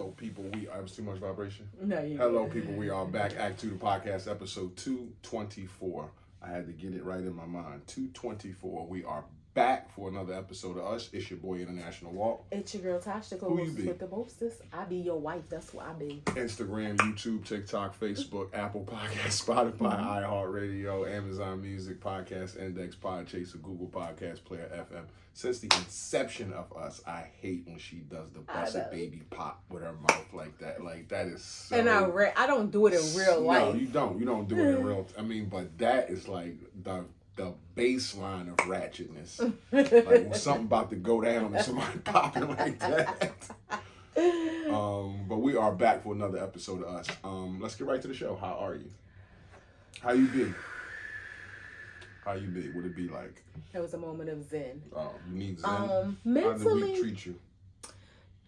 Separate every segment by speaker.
Speaker 1: Hello, people. I was too much vibration.
Speaker 2: No, you.
Speaker 1: Hello, people. We are back. Act 2, the podcast, episode 224. I had to get it right in my mind. 224. We are back for another episode of Us. It's your boy, International Walk.
Speaker 2: It's your girl, Tasha.
Speaker 1: Who you be?
Speaker 2: With the mostest. I be your wife. That's what I be.
Speaker 1: Instagram, YouTube, TikTok, Facebook, Apple Podcasts, Spotify, iHeartRadio, Amazon Music, Podcast Index, Podchaser, Google Podcast Player, FM. Since the inception of Us, I hate when she does the busted baby pop with her mouth like that. Like, that is so...
Speaker 2: And I don't do it in real life.
Speaker 1: No, you don't. You don't do it in real... I mean, but that is like the baseline of ratchetness. Like when something about to go down and somebody popping like that. But we are back for another episode of Us. Let's get right to the show. How are you? How you be? How you be? What it be like?
Speaker 2: It was a moment of zen.
Speaker 1: Oh, you need zen?
Speaker 2: Mentally,
Speaker 1: how did the week treat you?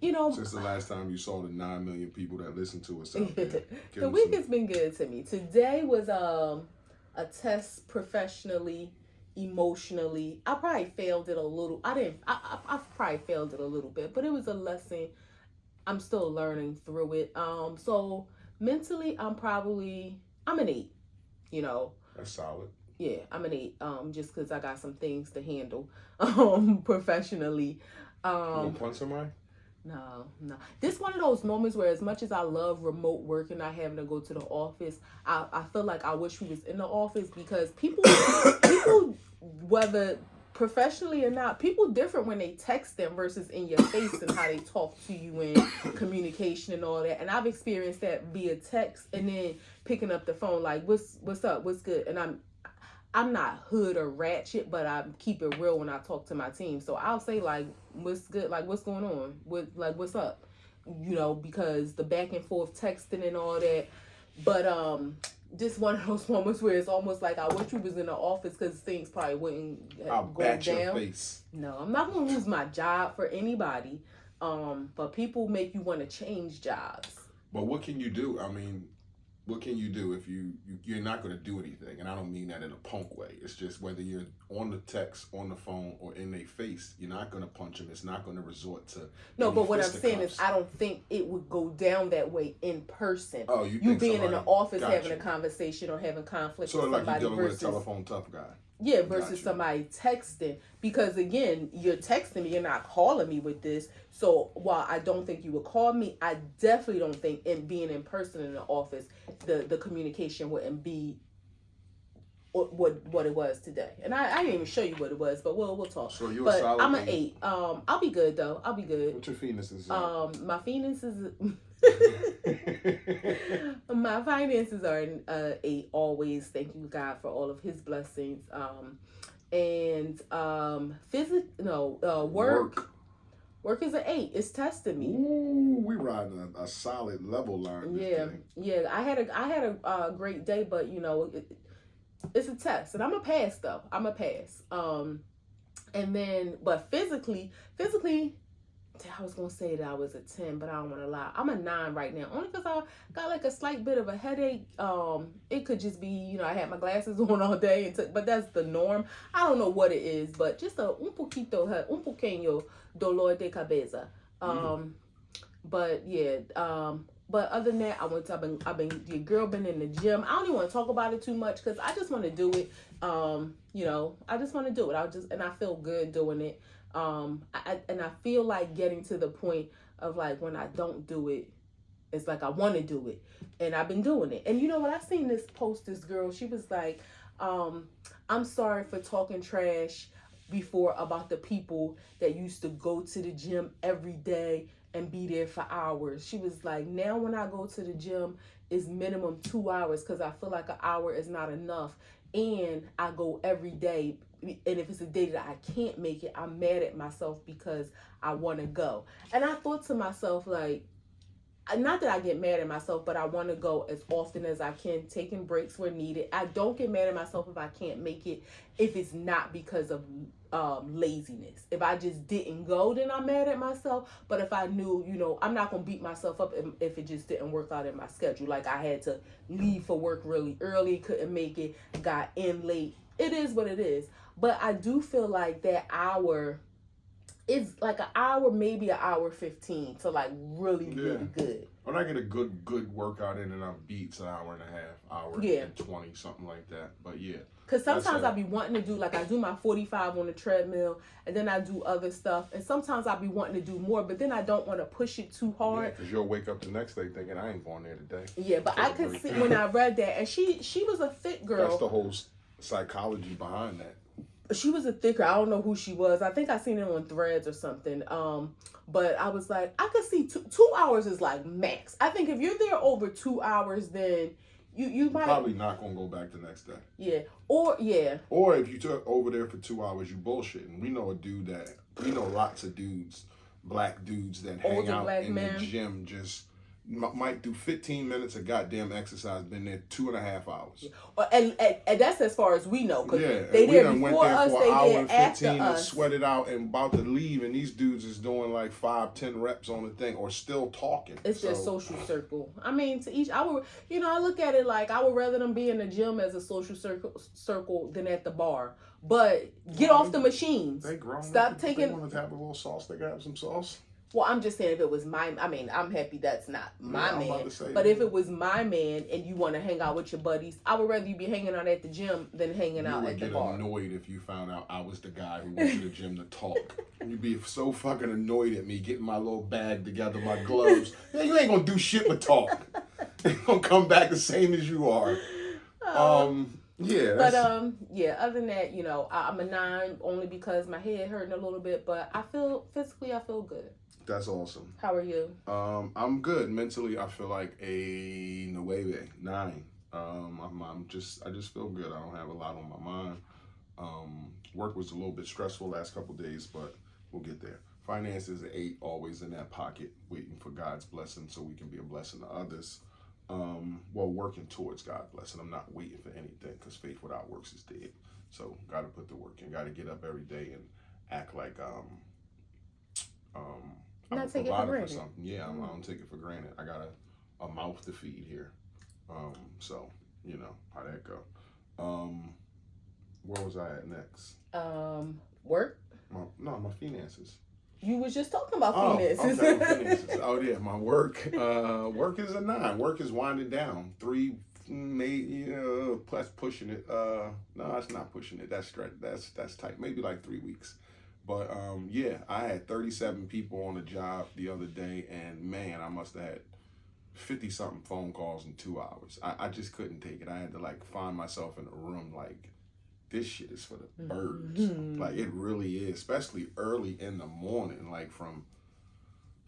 Speaker 2: You know,
Speaker 1: since the last time you saw the 9 million people that listen to us out there.
Speaker 2: The week has been good to me. Today was a test professionally, emotionally. I probably failed it a little. I probably failed it a little bit, but it was a lesson. I'm still learning through it. So mentally, I'm an 8. You know,
Speaker 1: that's solid.
Speaker 2: Yeah, I'm an 8. Just because I got some things to handle, professionally.
Speaker 1: You gonna punch somebody?
Speaker 2: No. This one of those moments where, as much as I love remote work and not having to go to the office, I feel like I wish we was in the office, because people, whether professionally or not, people different when they text them versus in your face and how they talk to you in communication and all that. And I've experienced that via text and then picking up the phone like, what's up, what's good? And I'm not hood or ratchet, but I keep it real when I talk to my team. So I'll say like, what's good? Like, what's going on? What's up? You know, because the back and forth texting and all that. But just one of those moments where it's almost like I wish we was in the office, because things probably wouldn't go down.
Speaker 1: Your face.
Speaker 2: No, I'm not going to lose my job for anybody. But people make you want to change jobs.
Speaker 1: But what can you do? I mean, what can you do if you're not going to do anything? And I don't mean that in a punk way. It's just whether you're on the text, on the phone, or in their face, you're not going to punch them. It's not going to resort to...
Speaker 2: No, but what I'm saying is I don't think it would go down that way in person.
Speaker 1: Oh, you
Speaker 2: being in the office having a conversation or having conflict with somebody,
Speaker 1: like you're dealing with a telephone tough guy.
Speaker 2: Yeah, versus somebody texting. Because again, you're texting me, you're not calling me with this. So while I don't think you would call me, I definitely don't think being in person in the office, the communication wouldn't be what it was today. And I didn't even show you what it was, but we'll talk.
Speaker 1: So you're
Speaker 2: but
Speaker 1: a solid
Speaker 2: I'm an 8. I'll be good though. I'll be good.
Speaker 1: What's your finances?
Speaker 2: My finances my finances are an 8 always. Thank you, God, for all of his blessings. Work is an 8. It's testing me.
Speaker 1: Ooh, we riding a solid level line.
Speaker 2: Yeah. I had a great day, but you know, it's a test, and I'm a pass though. I'm a pass. And then, but physically, I was gonna say that I was a 10, but I don't want to lie. I'm a 9 right now, only because I got like a slight bit of a headache. It could just be, you know, I had my glasses on all day, but that's the norm. I don't know what it is, but just un pequeño dolor de cabeza. But yeah. But other than that, your girl been in the gym. I don't even want to talk about it too much, because I just want to do it. You know, I just want to do it. And I feel good doing it. I feel like getting to the point of like, when I don't do it, it's like I want to do it, and I've been doing it. And you know what? I seen this girl. She was like, I'm sorry for talking trash before about the people that used to go to the gym every day and be there for hours. She was like, now when I go to the gym, it's minimum 2 hours, because I feel like an hour is not enough. And I go every day. And if it's a day that I can't make it, I'm mad at myself because I want to go. And I thought to myself, like, not that I get mad at myself, but I want to go as often as I can, taking breaks where needed. I don't get mad at myself if I can't make it, if it's not because of laziness. If I just didn't go, then I'm mad at myself. But if I knew, you know, I'm not going to beat myself up if it just didn't work out in my schedule. Like I had to leave for work really early, couldn't make it, got in late. It is what it is. But I do feel like that hour it's like an hour, maybe an hour 15 to like really good.
Speaker 1: When I get a good workout in and I'm beats an hour and a half, hour and 20, something like that. But yeah.
Speaker 2: Because sometimes I be wanting to do, like I do my 45 on the treadmill and then I do other stuff. And sometimes I be wanting to do more, but then I don't want to push it too hard.
Speaker 1: Yeah, because you'll wake up the next day thinking, I ain't going there today.
Speaker 2: Yeah, but I could see when I read that, and she was a fit girl.
Speaker 1: That's the whole psychology behind that.
Speaker 2: She was a thicker. I don't know who she was. I think I seen it on Threads or something. But I was like, I could see 2 hours is like max. I think if you're there over 2 hours, then you might
Speaker 1: probably not gonna go back the next day.
Speaker 2: Yeah. Or
Speaker 1: if you took over there for 2 hours, you bullshitting. We know lots of dudes, black dudes that hang
Speaker 2: older
Speaker 1: out in
Speaker 2: men.
Speaker 1: the gym just might do 15 minutes of goddamn exercise, been there 2.5 hours.
Speaker 2: And that's as far as we know, because
Speaker 1: they
Speaker 2: there
Speaker 1: went
Speaker 2: before
Speaker 1: there
Speaker 2: us,
Speaker 1: for
Speaker 2: they
Speaker 1: an hour
Speaker 2: there
Speaker 1: and
Speaker 2: after
Speaker 1: 15 and
Speaker 2: us.
Speaker 1: sweated out and about to leave, and these dudes is doing like 5-10 reps on the thing or still talking.
Speaker 2: It's their social circle. I mean, to each, I look at it like I would rather them be in the gym as a social circle than at the bar. But get off the machines.
Speaker 1: They grown.
Speaker 2: Stop taking.
Speaker 1: They want to have a little sauce. They got some sauce.
Speaker 2: Well, I'm just saying if it was I'm happy that's not my man. But
Speaker 1: that.
Speaker 2: if it was my man and you want to hang out with your buddies, I would rather you be hanging out at the gym than hanging out at the bar.
Speaker 1: You would get annoyed if you found out I was the guy who went to the gym to talk. You'd be so fucking annoyed at me getting my little bag together, my gloves. Yeah, you ain't gonna do shit but talk. You gonna come back the same as you are. Yeah.
Speaker 2: But other than that, I'm a 9 only because my head hurting a little bit, but I feel good.
Speaker 1: That's awesome.
Speaker 2: How are you?
Speaker 1: I'm good. Mentally, I feel like a 9. I just feel good. I don't have a lot on my mind. Work was a little bit stressful last couple days, but we'll get there. Finances 8, always in that pocket, waiting for God's blessing so we can be a blessing to others. Working towards God's blessing. I'm not waiting for anything because faith without works is dead. So got to put the work in. Got to get up every day and act like I'm
Speaker 2: not take it for granted.
Speaker 1: Something. Yeah, I don't take it for granted. I got a mouth to feed here. So you know how that go. Where was I at next?
Speaker 2: Work?
Speaker 1: My finances.
Speaker 2: You was just talking about finances.
Speaker 1: Okay, finances. Oh yeah, my work. Work is a 9. Work is winding down. 3, maybe plus pushing it. No, it's not pushing it. That's straight. That's tight. Maybe like 3 weeks. But I had 37 people on the job the other day, and man, I must have had 50-something phone calls in 2 hours. I just couldn't take it. I had to like find myself in a room like, this shit is for the birds. Mm-hmm. Like it really is, especially early in the morning, like from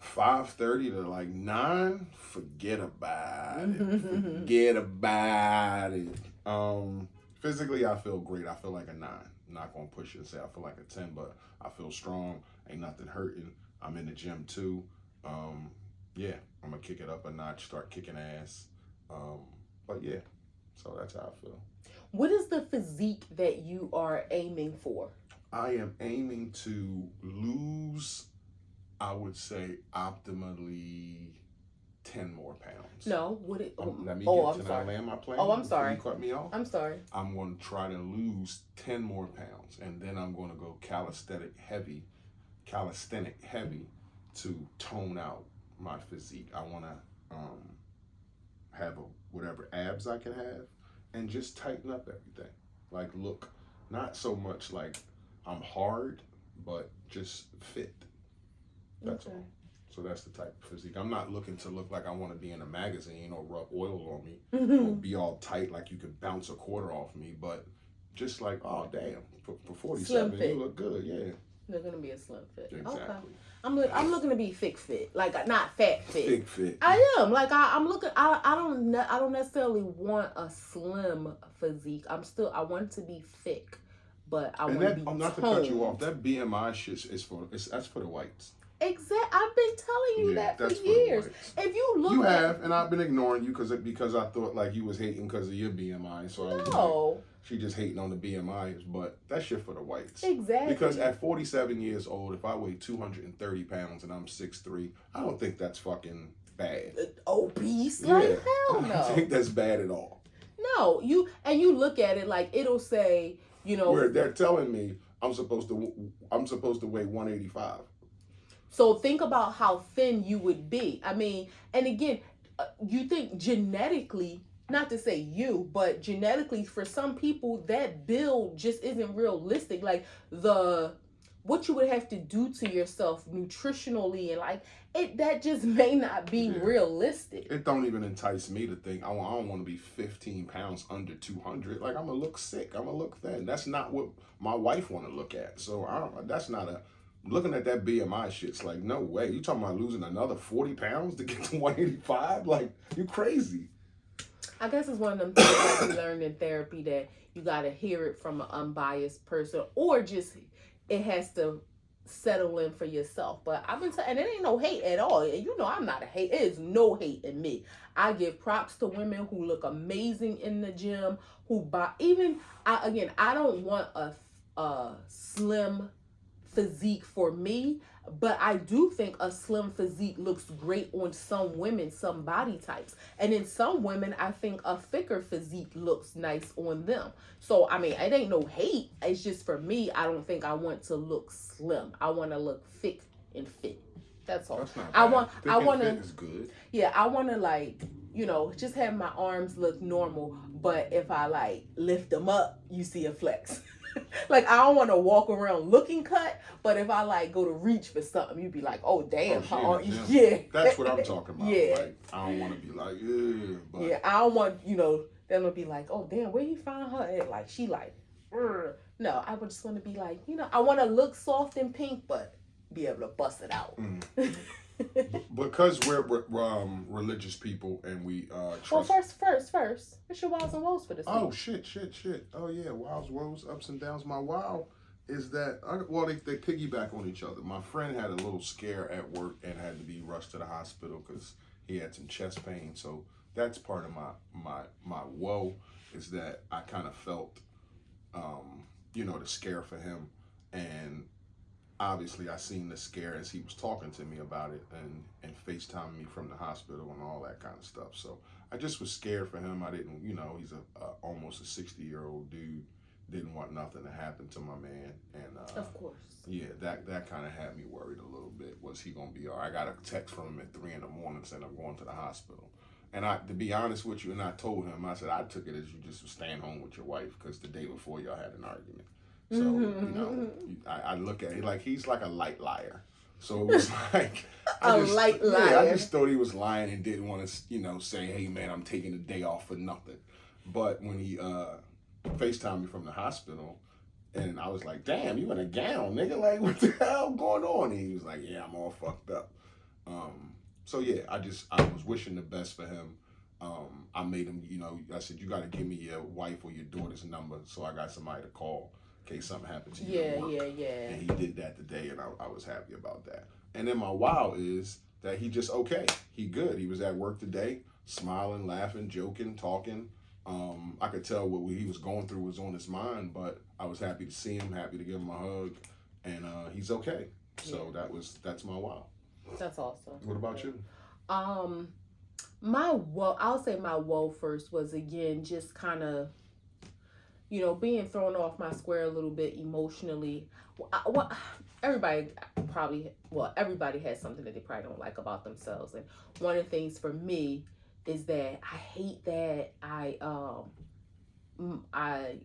Speaker 1: 5:30 to like 9. Forget about it. Forget about it. Physically, I feel great. I feel like a 9. I'm not gonna push it and say I feel like a 10, but I feel strong. Ain't nothing hurting. I'm in the gym too. I'm gonna kick it up a notch, start kicking ass. So that's how I feel.
Speaker 2: What is the physique that you are aiming for?
Speaker 1: I am aiming to lose, I would say, optimally 10 more pounds.
Speaker 2: No, what it?
Speaker 1: Let me
Speaker 2: I'm
Speaker 1: I land my plane?
Speaker 2: Oh, I'm sorry.
Speaker 1: You cut me off?
Speaker 2: I'm sorry.
Speaker 1: I'm going to try to lose 10 more pounds, and then I'm going to go calisthenic heavy to tone out my physique. I want to have whatever abs I can have, and just tighten up everything. Like, look, not so much like I'm hard, but just fit. That's all. So that's the type of physique. I'm not looking to look like I want to be in a magazine or rub oil on me or be all tight like you could bounce a quarter off me, but just like, oh, damn, for 47, you look good, yeah.
Speaker 2: They're going to be a slim fit.
Speaker 1: Exactly.
Speaker 2: Okay. I'm looking to be thick fit, like not fat fit.
Speaker 1: Thick fit.
Speaker 2: I am I'm looking. I don't necessarily want a slim physique. I want to be thick, but I want to be toned.
Speaker 1: Not to cut you off. That BMI shit that's for the whites.
Speaker 2: Exactly. I've been telling you that for years. If you look,
Speaker 1: you have, and I've been ignoring you because I thought like you was hating because of your BMI. So I was like, she just hating on the BMIs, but that shit for the whites.
Speaker 2: Exactly.
Speaker 1: Because at 47 years old, if I weigh 230 pounds and I'm 6'3", I don't think that's fucking bad.
Speaker 2: Obese? Yeah. Like hell no.
Speaker 1: I don't think that's bad at all.
Speaker 2: No, you look at it like it'll say,
Speaker 1: where they're telling me I'm supposed to weigh 185.
Speaker 2: So think about how thin you would be. I mean, and again, you think genetically, not to say you, but genetically for some people that build just isn't realistic. Like the what you would have to do to yourself nutritionally and like it that just may not be realistic.
Speaker 1: It don't even entice me to think I don't want to be 15 pounds under 200. Like I'm gonna look sick. I'm gonna look thin. That's not what my wife want to look at. So I don't. That's not a. Looking at that BMI shit's like, no way. You talking about losing another 40 pounds to get to 185? Like, you crazy.
Speaker 2: I guess it's one of them things that we learned in therapy that you got to hear it from an unbiased person or just it has to settle in for yourself. But I've been and it ain't no hate at all. You know I'm not a hate. It is no hate in me. I give props to women who look amazing in the gym, who buy even I don't want a slim physique for me, but I do think a slim physique looks great on some women, some body types, and in some women I think a thicker physique looks nice on them. So I mean it ain't no hate, it's just for me I don't think I want to look slim. I want to look thick and fit. That's all.
Speaker 1: That's not
Speaker 2: I
Speaker 1: bad.
Speaker 2: want
Speaker 1: Thick
Speaker 2: I
Speaker 1: and
Speaker 2: want
Speaker 1: fit
Speaker 2: to
Speaker 1: is good.
Speaker 2: Yeah, I want to like, you know, just have my arms look normal, but if I like lift them up you see a flex. Like I don't want to walk around looking cut, but if I like go to reach for something, you'd be like, "Oh damn, yeah."
Speaker 1: That's what I'm talking about.
Speaker 2: Yeah,
Speaker 1: like, I don't want to be like, yeah. But
Speaker 2: yeah, I don't want them to be like, "Oh damn, where he find her at?" Like she like, Urgh. No, I would just want to be like, I want to look soft and pink, but be able to bust it out.
Speaker 1: Because we're religious people and we trust.
Speaker 2: Well, first, what's your wows and woes for this week?
Speaker 1: Oh shit. Oh yeah, wows, woes, ups and downs. My wow is that they piggyback on each other. My friend had a little scare at work and had to be rushed to the hospital because he had some chest pain. So that's part of my woe is that I kind of felt the scare for him, and obviously I seen the scare as he was talking to me about it and FaceTiming me from the hospital and all that kind of stuff. So I just was scared for him. I didn't, he's almost a 60-year-old dude. Didn't want nothing to happen to my man. And
Speaker 2: of course.
Speaker 1: Yeah, that kind of had me worried a little bit. Was he gonna be all right? I got a text from him at 3 a.m. saying I'm going to the hospital. And to be honest with you, and I told him, I said I took it as you just was staying home with your wife because the day before y'all had an argument. So, I look at it like he's like a light liar. So it was like
Speaker 2: light liar.
Speaker 1: Yeah, I just thought he was lying and didn't want to, say, hey man, I'm taking the day off for nothing. But when he FaceTimed me from the hospital, and I was like, damn, you in a gown, nigga? Like, what the hell going on? And he was like, yeah, I'm all fucked up. So yeah, I was wishing the best for him. I made him, I said, you got to give me your wife or your daughter's number so I got somebody to call in case something happened to you at work. Yeah. And he did that today, and I was happy about that. And then my wow is that he just okay. He good. He was at work today, smiling, laughing, joking, talking. I could tell what he was going through was on his mind, but I was happy to see him, happy to give him a hug, and he's okay. So that's my wow.
Speaker 2: That's awesome.
Speaker 1: What about you?
Speaker 2: My woe, I'll say my woe first was again just kind of, being thrown off my square a little bit emotionally. Everybody has something that they probably don't like about themselves, and one of the things for me is that I hate that I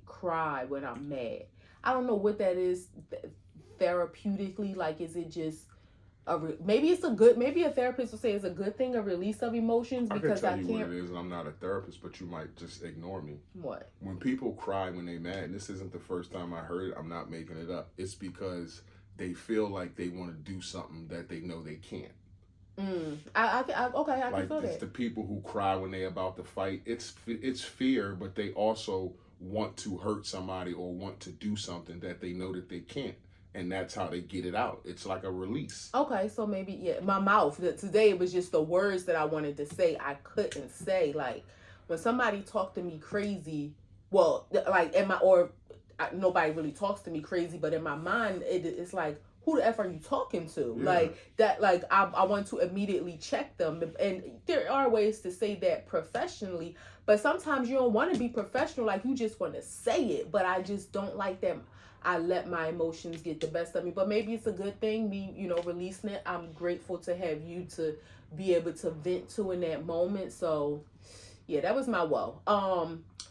Speaker 2: cry when I'm mad. I don't know what that is therapeutically. Like, is it just maybe a therapist will say it's a good thing, a release of emotions, because I can't.
Speaker 1: What it is, and I'm not a therapist, but you might just ignore me.
Speaker 2: What?
Speaker 1: When people cry when they mad, and this isn't the first time I heard it, I'm not making it up. It's because they feel like they want to do something that they know they can't.
Speaker 2: I can feel that.
Speaker 1: It's the people who cry when they about to fight. It's fear, but they also want to hurt somebody or want to do something that they know that they can't. And that's how they get it out. It's like a release. Okay,
Speaker 2: so maybe, my mouth. Today it was just the words that I wanted to say I couldn't say. Like, when somebody talked to me crazy, well, like, nobody really talks to me crazy, but in my mind, it's like, who the F are you talking to?
Speaker 1: Yeah.
Speaker 2: Like that, like I want to immediately check them. And there are ways to say that professionally, but sometimes you don't want to be professional. Like you just want to say it, but I just don't like that. I let my emotions get the best of me, but maybe it's a good thing, me, releasing it. I'm grateful to have you to be able to vent to in that moment. So yeah, that was my woe.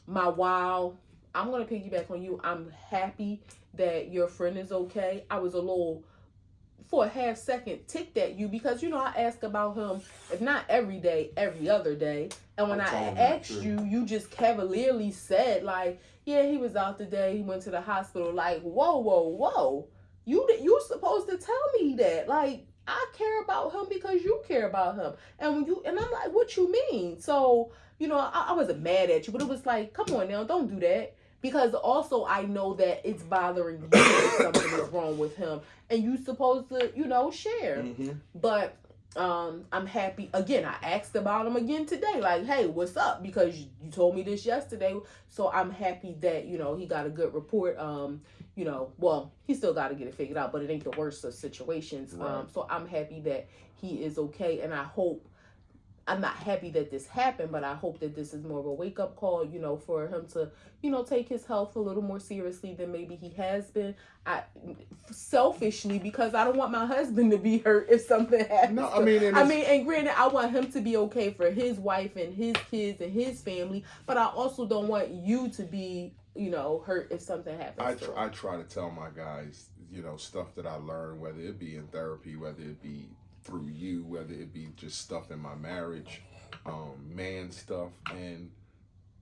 Speaker 2: My wow, I'm going to piggyback on you. I'm happy that your friend is okay. I was a little, for a half second, ticked at you because, I ask about him, if not every day, every other day. And when I asked you, you just cavalierly said, like, yeah, he was out today. He went to the hospital. Like, whoa. You supposed to tell me that. Like, I care about him because you care about him. And I'm like, what you mean? So, I wasn't mad at you, but it was like, come on now, don't do that. Because also I know that it's bothering you if something is wrong with him. And you supposed to, share.
Speaker 1: Mm-hmm.
Speaker 2: But I'm happy. Again, I asked about him again today. Like, hey, what's up? Because you told me this yesterday. So I'm happy that, he got a good report. Well, he still got to get it figured out, but it ain't the worst of situations.
Speaker 1: Right.
Speaker 2: So I'm happy that he is okay. And I'm not happy that this happened, but I hope that this is more of a wake-up call, for him to, take his health a little more seriously than maybe he has been. Selfishly, because I don't want my husband to be hurt if something happens.
Speaker 1: No,
Speaker 2: and granted, I want him to be okay for his wife and his kids and his family, but I also don't want you to be, hurt if something happens.
Speaker 1: I try to tell my guys, stuff that I learned, whether it be in therapy, whether it be through you, whether it be just stuff in my marriage, man stuff, and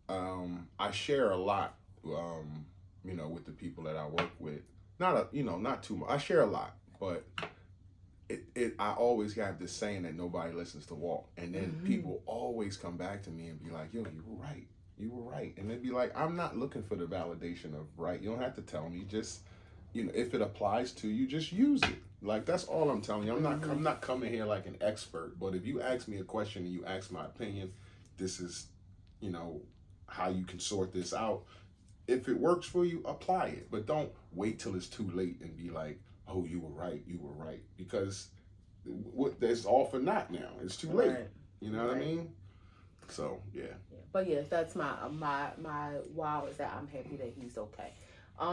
Speaker 1: I share a lot, with the people that I work with. Not too much. I share a lot, but I always have this saying that nobody listens to walk, and then people always come back to me and be like, "Yo, you were right," and they'd be like, "I'm not looking for the validation of right. You don't have to tell me. Just, if it applies to you, just use it." Like, that's all I'm telling you. I'm not coming here like an expert, but if you ask me a question and you ask my opinion, this is, how you can sort this out. If it works for you, apply it, but don't wait till it's too late and be like, "Oh, you were right," because there's all for naught now. It's too late.
Speaker 2: Right.
Speaker 1: You know what I mean? So yeah.
Speaker 2: But yes, that's my wow, is that I'm happy that he's okay.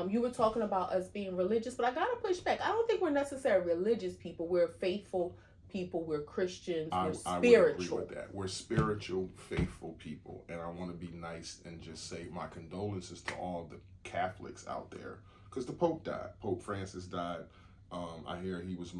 Speaker 2: You were talking about us being religious, but I gotta push back. I don't think we're necessarily religious people. We're faithful people. We're Christians. We're spiritual.
Speaker 1: I would agree with that. We're spiritual, faithful people, and I want to be nice and just say my condolences to all the Catholics out there, because the Pope died. Pope Francis died. I hear he was.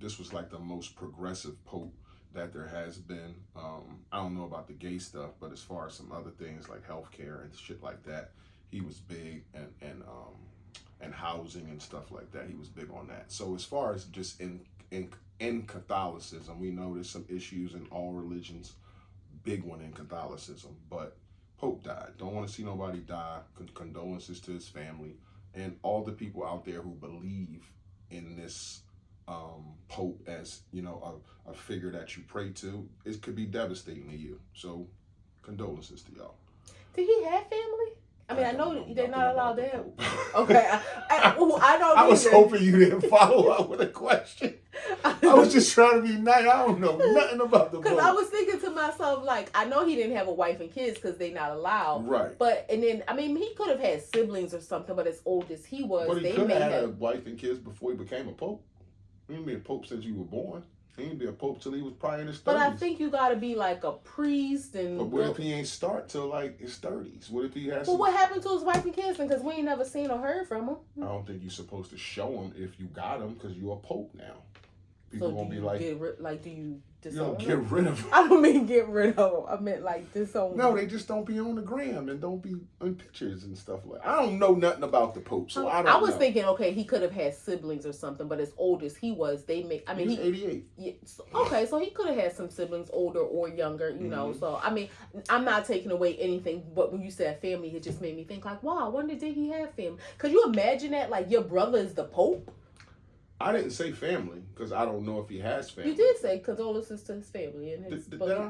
Speaker 1: This was like the most progressive Pope that there has been. I don't know about the gay stuff, but as far as some other things like healthcare and shit like that, he was big, and housing and stuff like that. He was big on that. So as far as just in Catholicism, we know there's some issues in all religions. Big one in Catholicism, but Pope died. Don't want to see nobody die. Condolences to his family and all the people out there who believe in this Pope as a figure that you pray to. It could be devastating to you. So condolences to y'all.
Speaker 2: Did he have family? I mean, I know they're not allowed to have.
Speaker 1: Pope.
Speaker 2: Okay, I don't.
Speaker 1: I was hoping you didn't follow up with a question. I was just trying to be nice. I don't know nothing about the Pope.
Speaker 2: Because I was thinking to myself, like, I know he didn't have a wife and kids because they're not allowed.
Speaker 1: Right.
Speaker 2: And then, I mean, he could have had siblings or something, but as old as he was,
Speaker 1: but he could have had a wife and kids before he became a Pope. He didn't be a Pope since you were born. He didn't be a Pope till he was probably in his 30s.
Speaker 2: But I think you got to be like a priest and.
Speaker 1: But what if he ain't start till like his 30s? What if he has?
Speaker 2: Well, what happened to his wife and kids? Because we ain't never seen or heard from him.
Speaker 1: I don't think you're supposed to show him if you got him because you're a Pope now. People won't be like.
Speaker 2: Do you disown
Speaker 1: you don't get rid of them.
Speaker 2: I don't mean get rid of them. I meant like disown them.
Speaker 1: No, they just don't be on the gram and don't be in pictures and stuff like that. I don't know nothing about the Pope, so I don't know.
Speaker 2: I was thinking, okay, he could have had siblings or something, but as old as he was, he was
Speaker 1: 88.
Speaker 2: Yeah, okay, so he could have had some siblings, older or younger, you know. So, I mean, I'm not taking away anything, but when you said family, it just made me think like, wow, I wonder did he have family? Could you imagine that? Like, your brother is the Pope?
Speaker 1: I didn't say family because I don't know if he has family.
Speaker 2: You did say condolences to his family and his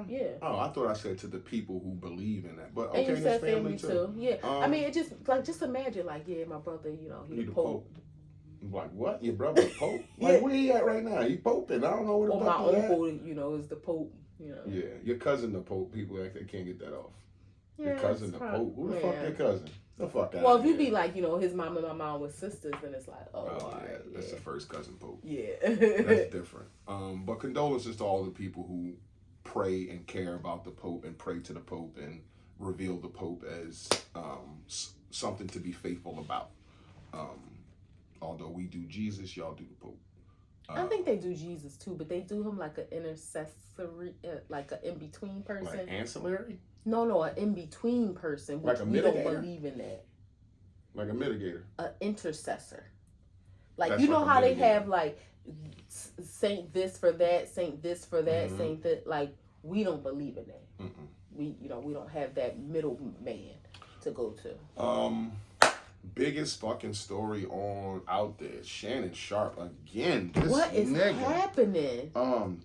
Speaker 2: yeah.
Speaker 1: Oh, I thought I said to the people who believe in that. But okay,
Speaker 2: and you said
Speaker 1: family
Speaker 2: too. Yeah. I mean, it just imagine like, yeah, my brother, you know, he's the Pope.
Speaker 1: I'm like, what? Your brother a Pope? Like, where he at right now? He poping. I don't know where the fuck he at.
Speaker 2: My uncle, is the Pope,
Speaker 1: Yeah, your cousin the Pope. People act they can't get that off.
Speaker 2: Yeah,
Speaker 1: your cousin the Pope. Who the fuck your cousin? The fuck out.
Speaker 2: Well, if you be like, his mom and my mom were sisters, then it's like,
Speaker 1: yeah, that's the first cousin Pope.
Speaker 2: Yeah.
Speaker 1: That's different. But condolences to all the people who pray and care about the Pope and pray to the Pope and reveal the Pope as something to be faithful about. Although we do Jesus, y'all do the Pope.
Speaker 2: I think they do Jesus too, but they do him like an intercessory, like an in-between person.
Speaker 1: Like ancillary?
Speaker 2: No, an in-between person.
Speaker 1: Like a mitigator?
Speaker 2: We don't believe in that.
Speaker 1: Like a mitigator?
Speaker 2: An intercessor. Like,
Speaker 1: That's
Speaker 2: how
Speaker 1: like
Speaker 2: they have like saint this for that, saint this for that, saint that. Like, we don't believe in that. We don't have that middle man to go to.
Speaker 1: Biggest fucking story out there. Shannon Sharp again.
Speaker 2: What is happening?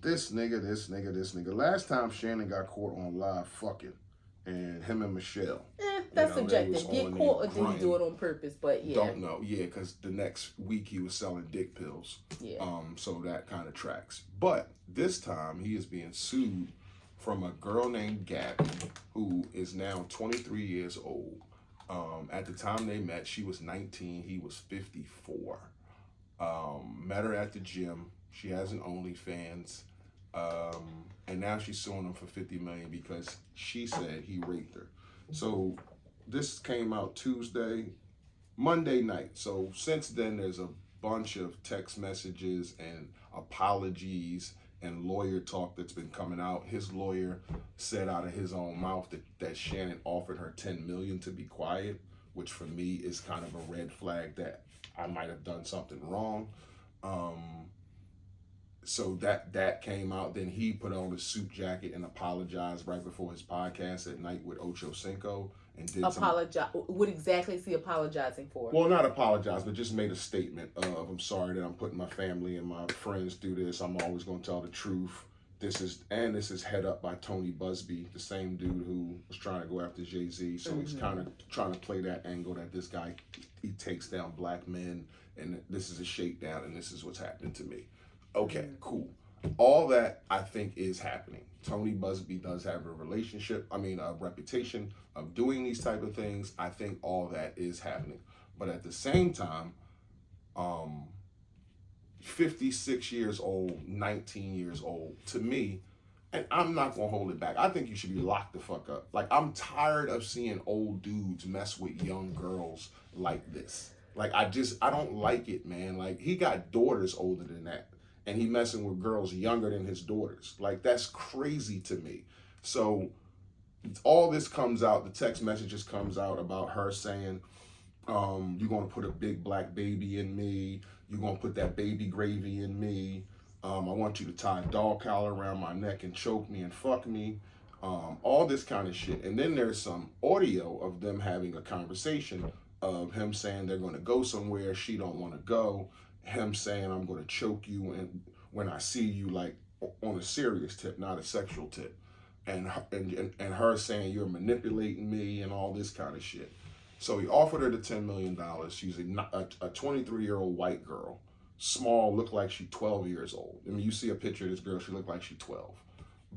Speaker 1: This nigga. Last time Shannon got caught on live fucking, and him and Michelle.
Speaker 2: That's subjective. Get caught or did he do it on purpose? But yeah.
Speaker 1: Don't know. Yeah, because the next week he was selling dick pills.
Speaker 2: Yeah.
Speaker 1: So that kind of tracks. But this time he is being sued from a girl named Gabby, who is now 23 years old. At the time they met, she was 19, he was 54. Met her at the gym. She has an OnlyFans. And now she's suing him for $50 million because she said he raped her. So this came out Monday night. So since then, there's a bunch of text messages and apologies and lawyer talk that's been coming out. His lawyer said out of his own mouth that Shannon offered her $10 million to be quiet, which for me is kind of a red flag that I might have done something wrong. So that came out. Then he put on a suit jacket and apologized right before his podcast at night with Ocho Cinco and did
Speaker 2: apologize. What exactly is he apologizing for?
Speaker 1: Well, not apologize, but just made a statement of, I'm sorry that I'm putting my family and my friends through this. I'm always going to tell the truth. This is head up by Tony Busby, the same dude who was trying to go after Jay-Z. So he's kind of trying to play that angle that this guy, he takes down black men and this is a shakedown and this is what's happening to me. Okay, cool. All that I think is happening. Tony Busby does have a reputation of doing these type of things. I think all that is happening. But at the same time, 56 years old, 19 years old, to me, and I'm not gonna hold it back, I think you should be locked the fuck up. Like, I'm tired of seeing old dudes mess with young girls like this. Like, I don't like it, man. Like, he got daughters older than that. And he messing with girls younger than his daughters. Like, that's crazy to me. So all this comes out, the text messages comes out about her saying, you're going to put a big black baby in me. You're going to put that baby gravy in me. I want you to tie a dog collar around my neck and choke me and fuck me. All this kind of shit. And then there's some audio of them having a conversation of him saying they're going to go somewhere she don't want to go. Him saying, I'm going to choke you and when I see you, like on a serious tip, not a sexual tip. And her saying you're manipulating me and all this kind of shit. So he offered her the $10 million. She's a 23-year-old white girl, small, looked like she's 12 years old. I mean, you see a picture of this girl, she looked like she's 12.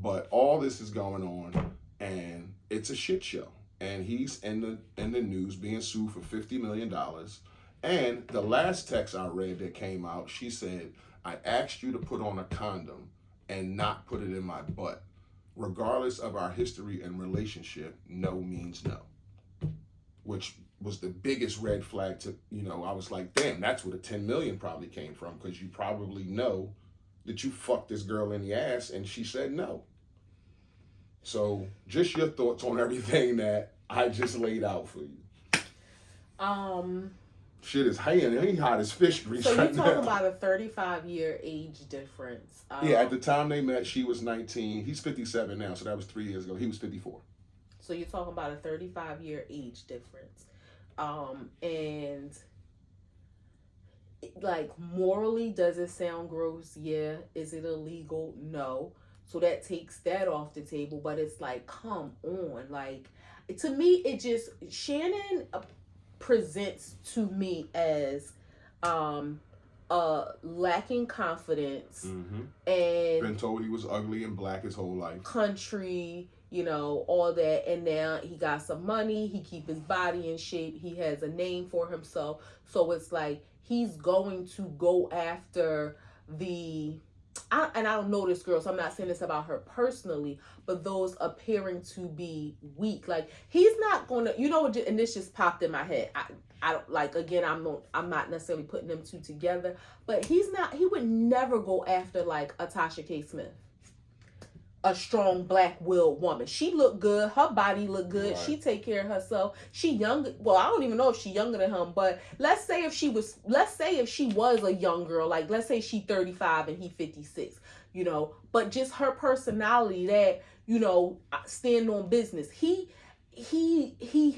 Speaker 1: But all this is going on and it's a shit show. And he's in the news being sued for $50 million. And the last text I read that came out, she said, I asked you to put on a condom and not put it in my butt. Regardless of our history and relationship, no means no. Which was the biggest red flag to, I was like, damn, that's where the 10 million probably came from, because you probably know that you fucked this girl in the ass and she said no. So just your thoughts on everything that I just laid out for you. Shit is he hot as fish grease.
Speaker 2: So you're talking about a 35-year age difference.
Speaker 1: Yeah, at the time they met, she was 19. He's 57 now, so that was 3 years ago. He was 54.
Speaker 2: So you're talking about a 35-year age difference. And like, morally, does it sound gross? Yeah. Is it illegal? No. So that takes that off the table. But it's like, come on. Like, to me, it just, Shannon presents to me as lacking confidence,
Speaker 1: Mm-hmm.
Speaker 2: and
Speaker 1: Been told he was ugly and black his whole life.
Speaker 2: Country, all that, and now he got some money, he keep his body in shape, he has a name for himself. So it's like he's going to go after and I don't know this girl, so I'm not saying this about her personally, but those appearing to be weak. Like, he's not gonna, and this just popped in my head. I don't, like, again, I'm not necessarily putting them two together, but he would never go after like a Tasha K. Smith, a strong black-willed woman. She looked good, her body looked good, right. She take care of herself. She young, well, I don't even know if she younger than him, but let's say if she was a young girl, like let's say she 35 and he 56, but just her personality, that stand on business. He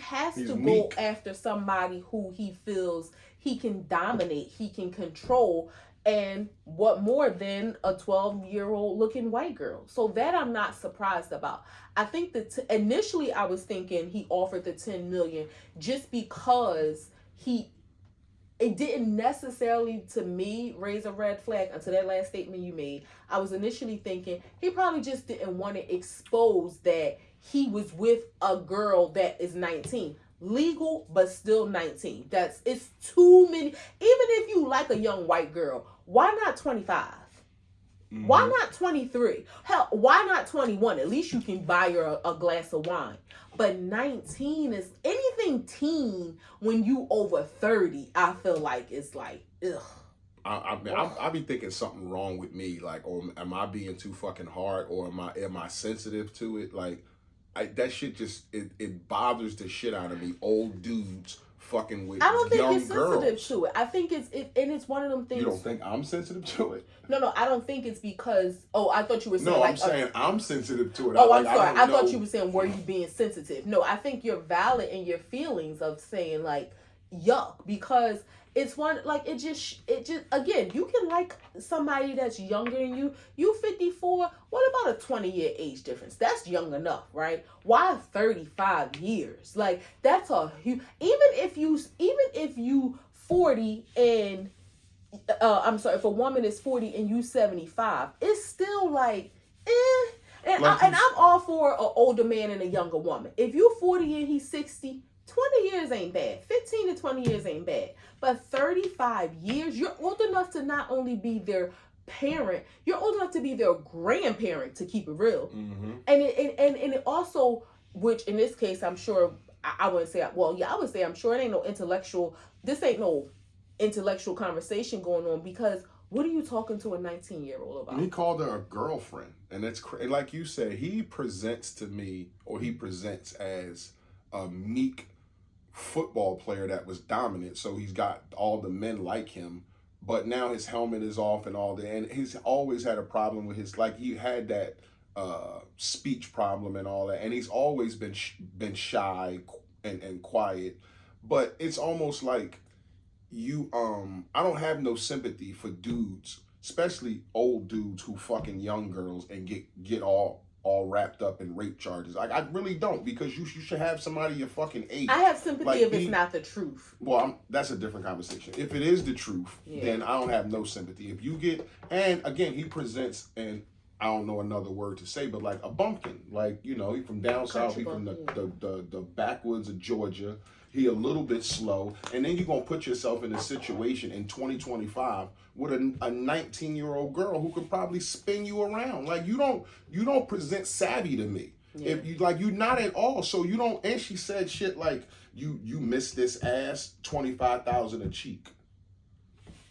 Speaker 2: has to go after somebody who he feels he can dominate, he can control. And what more than a 12-year-old looking white girl? So that I'm not surprised about. I think that initially I was thinking he offered the $10 million just because it didn't necessarily, to me, raise a red flag until that last statement you made. I was initially thinking he probably just didn't want to expose that he was with a girl that is 19. Legal, but still 19. It's too many. Even if you like a young white girl, why not 25? Mm-hmm. Why not 23? Hell, why not 21? At least you can buy her a glass of wine. But 19 is anything teen when you over 30, I feel like it's like, ugh.
Speaker 1: I be thinking something wrong with me, like, or am I being too fucking hard, or am I sensitive to it? Like, that shit just it bothers the shit out of me. Old dudes fucking with young girls. I don't think it's sensitive
Speaker 2: to it. I think it's one of them things.
Speaker 1: You don't think I'm sensitive to it?
Speaker 2: No, I don't think it's because. Oh, I thought you were saying.
Speaker 1: No, I'm saying I'm sensitive to it.
Speaker 2: Oh, I'm sorry. I thought you were saying, were you being sensitive? No, I think you're valid in your feelings of saying like, yuck, because it's one, like, it just again, you can like somebody that's younger than you. You 54. What about a 20-year age difference? That's young enough, right? Why 35 years? Like, that's a huge. Even if you 40 and I'm sorry, if a woman is 40 and you 75, it's still like, eh. And I'm all for an older man and a younger woman. If you're 40 and he's 60. 20 years ain't bad. 15 to 20 years ain't bad. But 35 years, you're old enough to not only be their parent, you're old enough to be their grandparent, to keep it real. Mm-hmm. And it also, which in this case, I'm sure, I wouldn't say, well, yeah, I would say I'm sure it ain't no intellectual conversation going on, because what are you talking to a 19-year-old about?
Speaker 1: And he called her a girlfriend. And it's like you said, he presents as a meek football player that was dominant, so he's got all the men like him, but now his helmet is off and all that, and he's always had a problem with his, like, he had that speech problem and all that, and he's always been shy and quiet. But it's almost like I don't have no sympathy for dudes, especially old dudes who fucking young girls and get all wrapped up in rape charges. I really don't, because you should have somebody your fucking age.
Speaker 2: I have sympathy, like, if it's not the truth.
Speaker 1: Well, that's a different conversation. If it is the truth, then I don't have no sympathy. If you get, and again, he presents, and I don't know another word to say, but like a bumpkin. Like, he from down south, he from the backwoods of Georgia. He a little bit slow, and then you're going to put yourself in a situation in 2025 with a 19-year-old girl who could probably spin you around. Like, you don't present savvy to me. Yeah. If you're not at all. So you don't, and she said shit like, you miss this ass, $25,000 a cheek.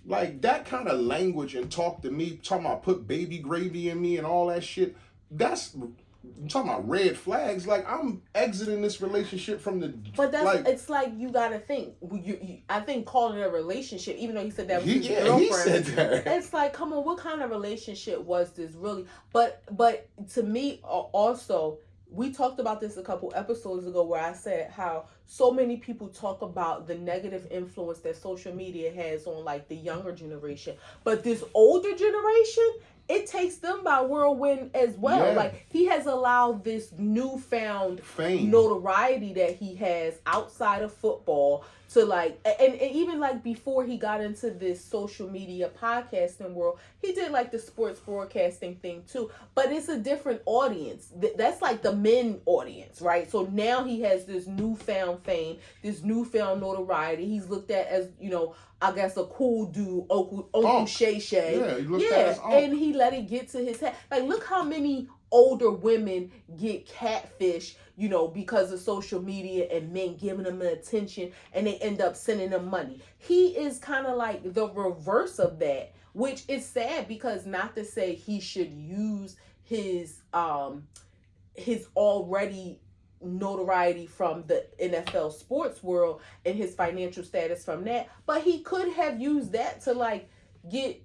Speaker 1: Like, that kind of language and talk to me, talking about put baby gravy in me and all that shit, I'm talking about red flags. Like, I'm exiting this relationship from the.
Speaker 2: But it's like you gotta think. I think calling it a relationship, even though he said that was his girlfriend. He said that. It's like, come on, what kind of relationship was this really? But to me, also, we talked about this a couple episodes ago, where I said how so many people talk about the negative influence that social media has on, like, the younger generation, but this older generation it takes them by whirlwind as well.
Speaker 1: Yeah.
Speaker 2: Like, he has allowed this newfound
Speaker 1: Fame.
Speaker 2: notoriety that he has outside of football to, like, and even like before he got into this social media podcasting world, he did like the sports broadcasting thing too, but it's a different audience. That's like the men audience, right? So now he has this newfound fame, this newfound notoriety. He's looked at as, you know, I guess a cool dude, Uncle ShayShay.
Speaker 1: Yeah, he looked at as
Speaker 2: and he let it get to his head. Like, look how many older women get catfish, you know, because of social media and men giving them attention, and they end up sending them money. He is kind of like the reverse of that, which is sad, because not to say he should use his already notoriety from the NFL sports world and his financial status from that, but he could have used that to, like, get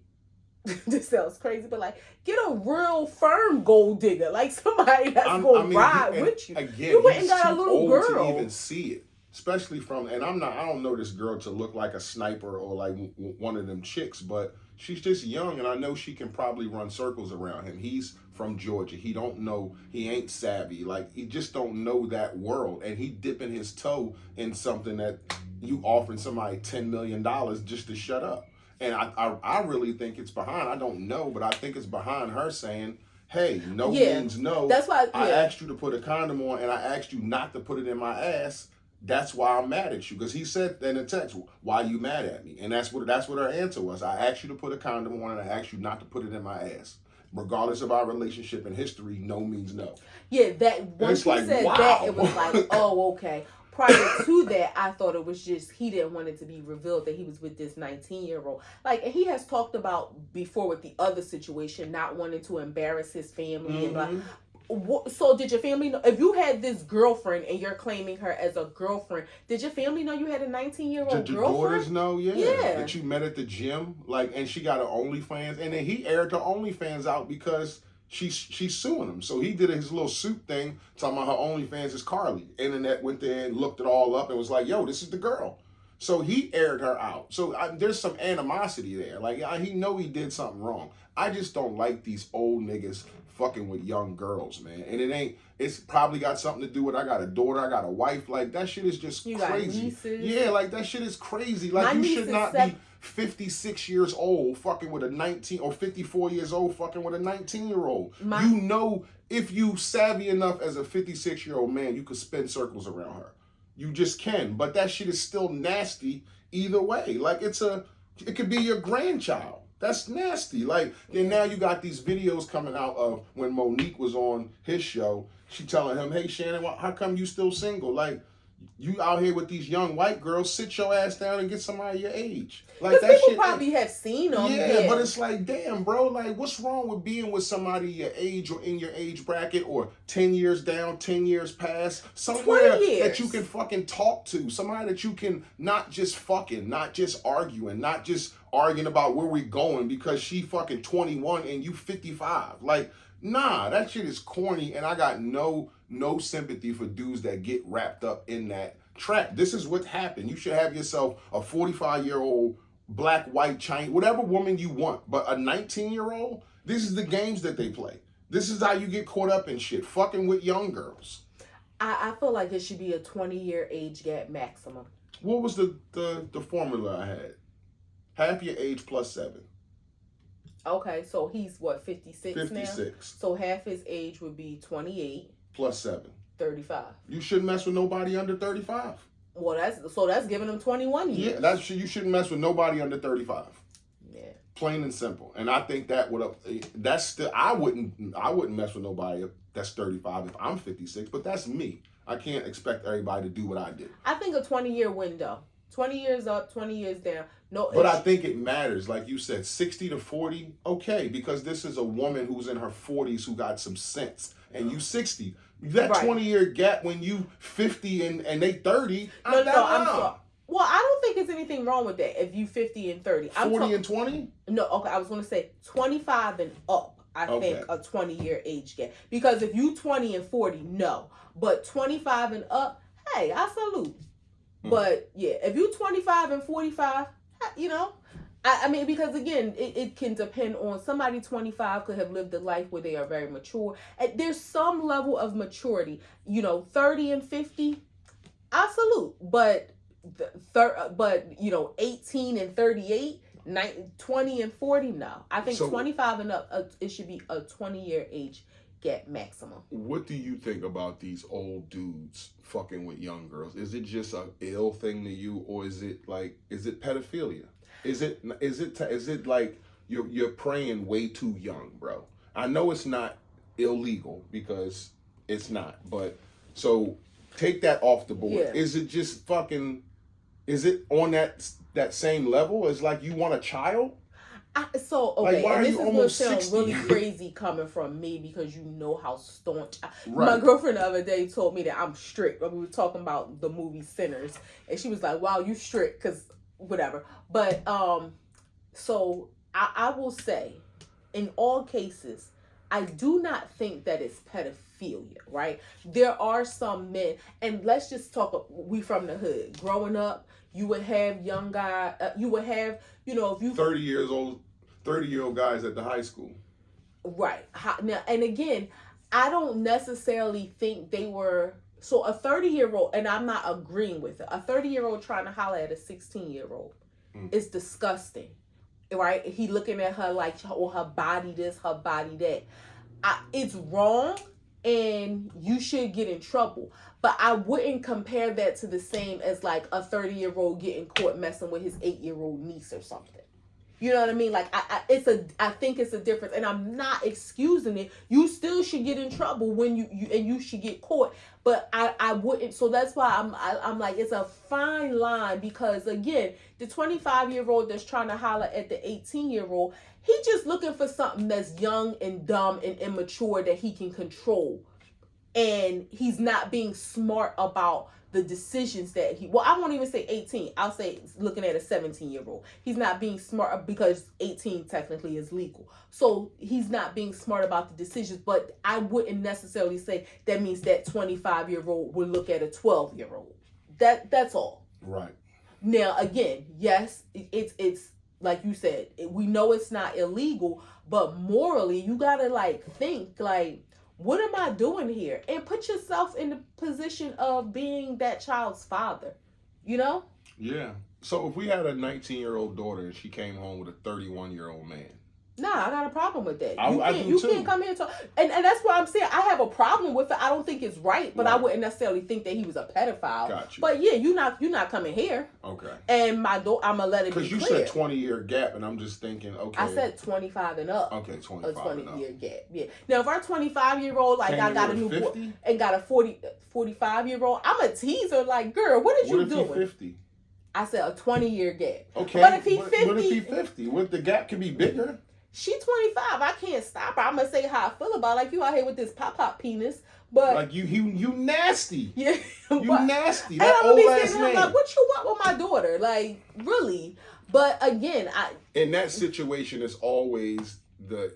Speaker 2: this sounds crazy, but, like, get a real firm gold digger, like somebody that's gonna ride with you.
Speaker 1: Again,
Speaker 2: you went and
Speaker 1: he's
Speaker 2: got a
Speaker 1: too
Speaker 2: little
Speaker 1: old
Speaker 2: girl
Speaker 1: to even see it, especially from. And I don't know this girl to look like a sniper or like one of them chicks, but she's just young, and I know she can probably run circles around him. He's from Georgia. He don't know. He ain't savvy. Like, he just don't know that world, and he dipping his toe in something that you offering somebody $10 million just to shut up. And I really think it's behind. I don't know, but I think it's behind her saying, hey, no means no.
Speaker 2: That's why
Speaker 1: I asked you to put a condom on, and I asked you not to put it in my ass. That's why I'm mad at you. Because he said in the text, why are you mad at me? And that's what her answer was. I asked you to put a condom on, and I asked you not to put it in my ass. Regardless of our relationship and history, no means no.
Speaker 2: Yeah, that once he
Speaker 1: like,
Speaker 2: said
Speaker 1: wow.
Speaker 2: that, it was like, oh, okay. Prior to that, I thought it was just he didn't want it to be revealed that he was with this 19-year-old. Like, and he has talked about before with the other situation, not wanting to embarrass his family.
Speaker 1: Mm-hmm.
Speaker 2: And like, so did your family know, if you had this girlfriend and you're claiming her as a girlfriend, did your family know you had a 19-year-old girlfriend?
Speaker 1: Daughters know, yeah. That you met at the gym, like, and she got her OnlyFans, and then he aired her OnlyFans out because she's suing him. So he did his little suit thing, talking about her OnlyFans is Carly. Internet went there and looked it all up and was like, yo, this is the girl. So he aired her out. So there's some animosity there. Like, he know he did something wrong. I just don't like these old niggas fucking with young girls, man. And it's probably got something to do with, I got a daughter, I got a wife. Like, that shit is just
Speaker 2: you
Speaker 1: crazy.
Speaker 2: Got nieces.
Speaker 1: Yeah, like, that shit is crazy. Like, you should not be 56 years old fucking with a 19, or 54 years old fucking with a 19-year-old. You know, if you savvy enough as a 56-year-old man, you could spin circles around her. You just can. But that shit is still nasty either way. Like, it could be your grandchild. That's nasty. Like, then now you got these videos coming out of when Monique was on his show. She telling him, hey, Shannon, how come you still single? Like, you out here with these young white girls, sit your ass down and get somebody your age. Like, that
Speaker 2: people
Speaker 1: shit
Speaker 2: probably have seen them.
Speaker 1: Yeah, but it's like, damn, bro, like, what's wrong with being with somebody your age or in your age bracket, or 10 years down, 10 years past, somewhere that you can fucking talk to, somebody that you can not just fucking, not just arguing, not just arguing about where we going because she fucking 21 and you 55. Like, nah, that shit is corny, and I got no sympathy for dudes that get wrapped up in that trap. This is what happened. You should have yourself a 45-year-old black, white, Chinese, whatever woman you want. But a 19-year-old, this is the games that they play. This is how you get caught up in shit, fucking with young girls.
Speaker 2: I feel like it should be a 20-year age gap maximum.
Speaker 1: What was the formula I had? Half your age plus 7.
Speaker 2: Okay, so he's what, 56 now?
Speaker 1: 56.
Speaker 2: So half his age would be 28.
Speaker 1: Plus 7.
Speaker 2: 35.
Speaker 1: You shouldn't mess with nobody under 35.
Speaker 2: Well, that's giving him 21 years.
Speaker 1: Yeah, you shouldn't mess with nobody under 35.
Speaker 2: Yeah.
Speaker 1: Plain and simple. And I think that's still, I wouldn't mess with nobody that's 35 if I'm 56, but that's me. I can't expect everybody to do what I did.
Speaker 2: I think a 20-year window. 20 years up, 20 years down. No,
Speaker 1: but I think it matters. Like you said, 60 to 40, okay, because this is a woman who's in her 40s who got some sense, and you 60. That 20-year gap when you 50 and they 30.
Speaker 2: I'm sorry. Well, I don't think there's anything wrong with that if you 50 and 30.
Speaker 1: 40 and 20?
Speaker 2: No, okay, I was going to say 25 and up. I think a 20-year age gap. Because if you 20 and 40, no. But 25 and up, hey, I salute. But yeah, if you 25 and 45, you know, I mean, because again, it can depend on somebody 25 could have lived a life where they are very mature. And there's some level of maturity, 30 and 50, I salute. But, 18 and 38, 20 and 40, no. I think 25 and up, it should be a 20-year age gap maximum.
Speaker 1: What do you think about these old dudes fucking with young girls? Is it just a ill thing to you, or is it pedophilia? Is it like you're praying way too young, bro? I know it's not illegal because it's not, but so take that off the board. Yeah. Is it just fucking? Is it on that same level as like you want a child?
Speaker 2: Okay, and this is gonna sound really crazy coming from me because you know how staunch. My girlfriend the other day told me that I'm strict. We were talking about the movie Sinners, and she was like, "Wow, you strict," because whatever. But so I will say, in all cases, I do not think that it's pedophilia. Right? There are some men, and let's just talk. We from the hood. Growing up, you would have young guy. You would have, if you
Speaker 1: 30-year-old guys at the high school.
Speaker 2: Right. Now, and again, I don't necessarily think they were. So a 30-year-old, and I'm not agreeing with it, a 30-year-old trying to holler at a 16-year-old is disgusting, right? He looking at her like, oh, her body this, her body that. It's wrong, and you should get in trouble. But I wouldn't compare that to the same as like a 30-year-old getting caught messing with his 8-year-old niece or something. You know what I mean? Like I think it's a difference, and I'm not excusing it. You still should get in trouble when you should get caught. But I wouldn't. So that's why I'm like, it's a fine line, because again, the 25-year-old that's trying to holler at the 18-year-old, he just looking for something that's young and dumb and immature that he can control, and he's not being smart about the decisions that I won't even say 18. I'll say looking at a 17-year-old. He's not being smart because 18 technically is legal. So he's not being smart about the decisions, but I wouldn't necessarily say that means that 25-year-old will look at a 12-year-old. That's all.
Speaker 1: Right.
Speaker 2: Now, again, yes, it's like you said, we know it's not illegal, but morally, you gotta think what am I doing here? And put yourself in the position of being that child's father,
Speaker 1: Yeah. So if we had a 19-year-old daughter and she came home with a 31-year-old man.
Speaker 2: Nah, I got a problem with that.
Speaker 1: You
Speaker 2: can't come here and talk. And that's what I'm saying. I have a problem with it. I don't think it's right, but I wouldn't necessarily think that he was a pedophile.
Speaker 1: Got you.
Speaker 2: But yeah, you're not coming here.
Speaker 1: Okay.
Speaker 2: And I'm gonna let it be clear.
Speaker 1: Because you said 20-year gap, and I'm just thinking, okay.
Speaker 2: I said 25 and up.
Speaker 1: Okay, 25 and up.
Speaker 2: 20-year gap. Yeah. Now, if our 25-year-old, I got a new boy and got a 45-year-old, I'm a teaser. Like, girl, what you doing?
Speaker 1: What if he's 50?
Speaker 2: I said a 20-year gap.
Speaker 1: Okay.
Speaker 2: But if he's 50,
Speaker 1: what if he's 50? What, the gap can be bigger?
Speaker 2: She 25. I can't stop her. I'm gonna say how I feel about it. Like, you out here with this pop penis, but
Speaker 1: like you nasty.
Speaker 2: Yeah,
Speaker 1: you nasty.
Speaker 2: That
Speaker 1: old ass man.
Speaker 2: Like, what you want with my daughter? Like, really? But again,
Speaker 1: in that situation, it's always the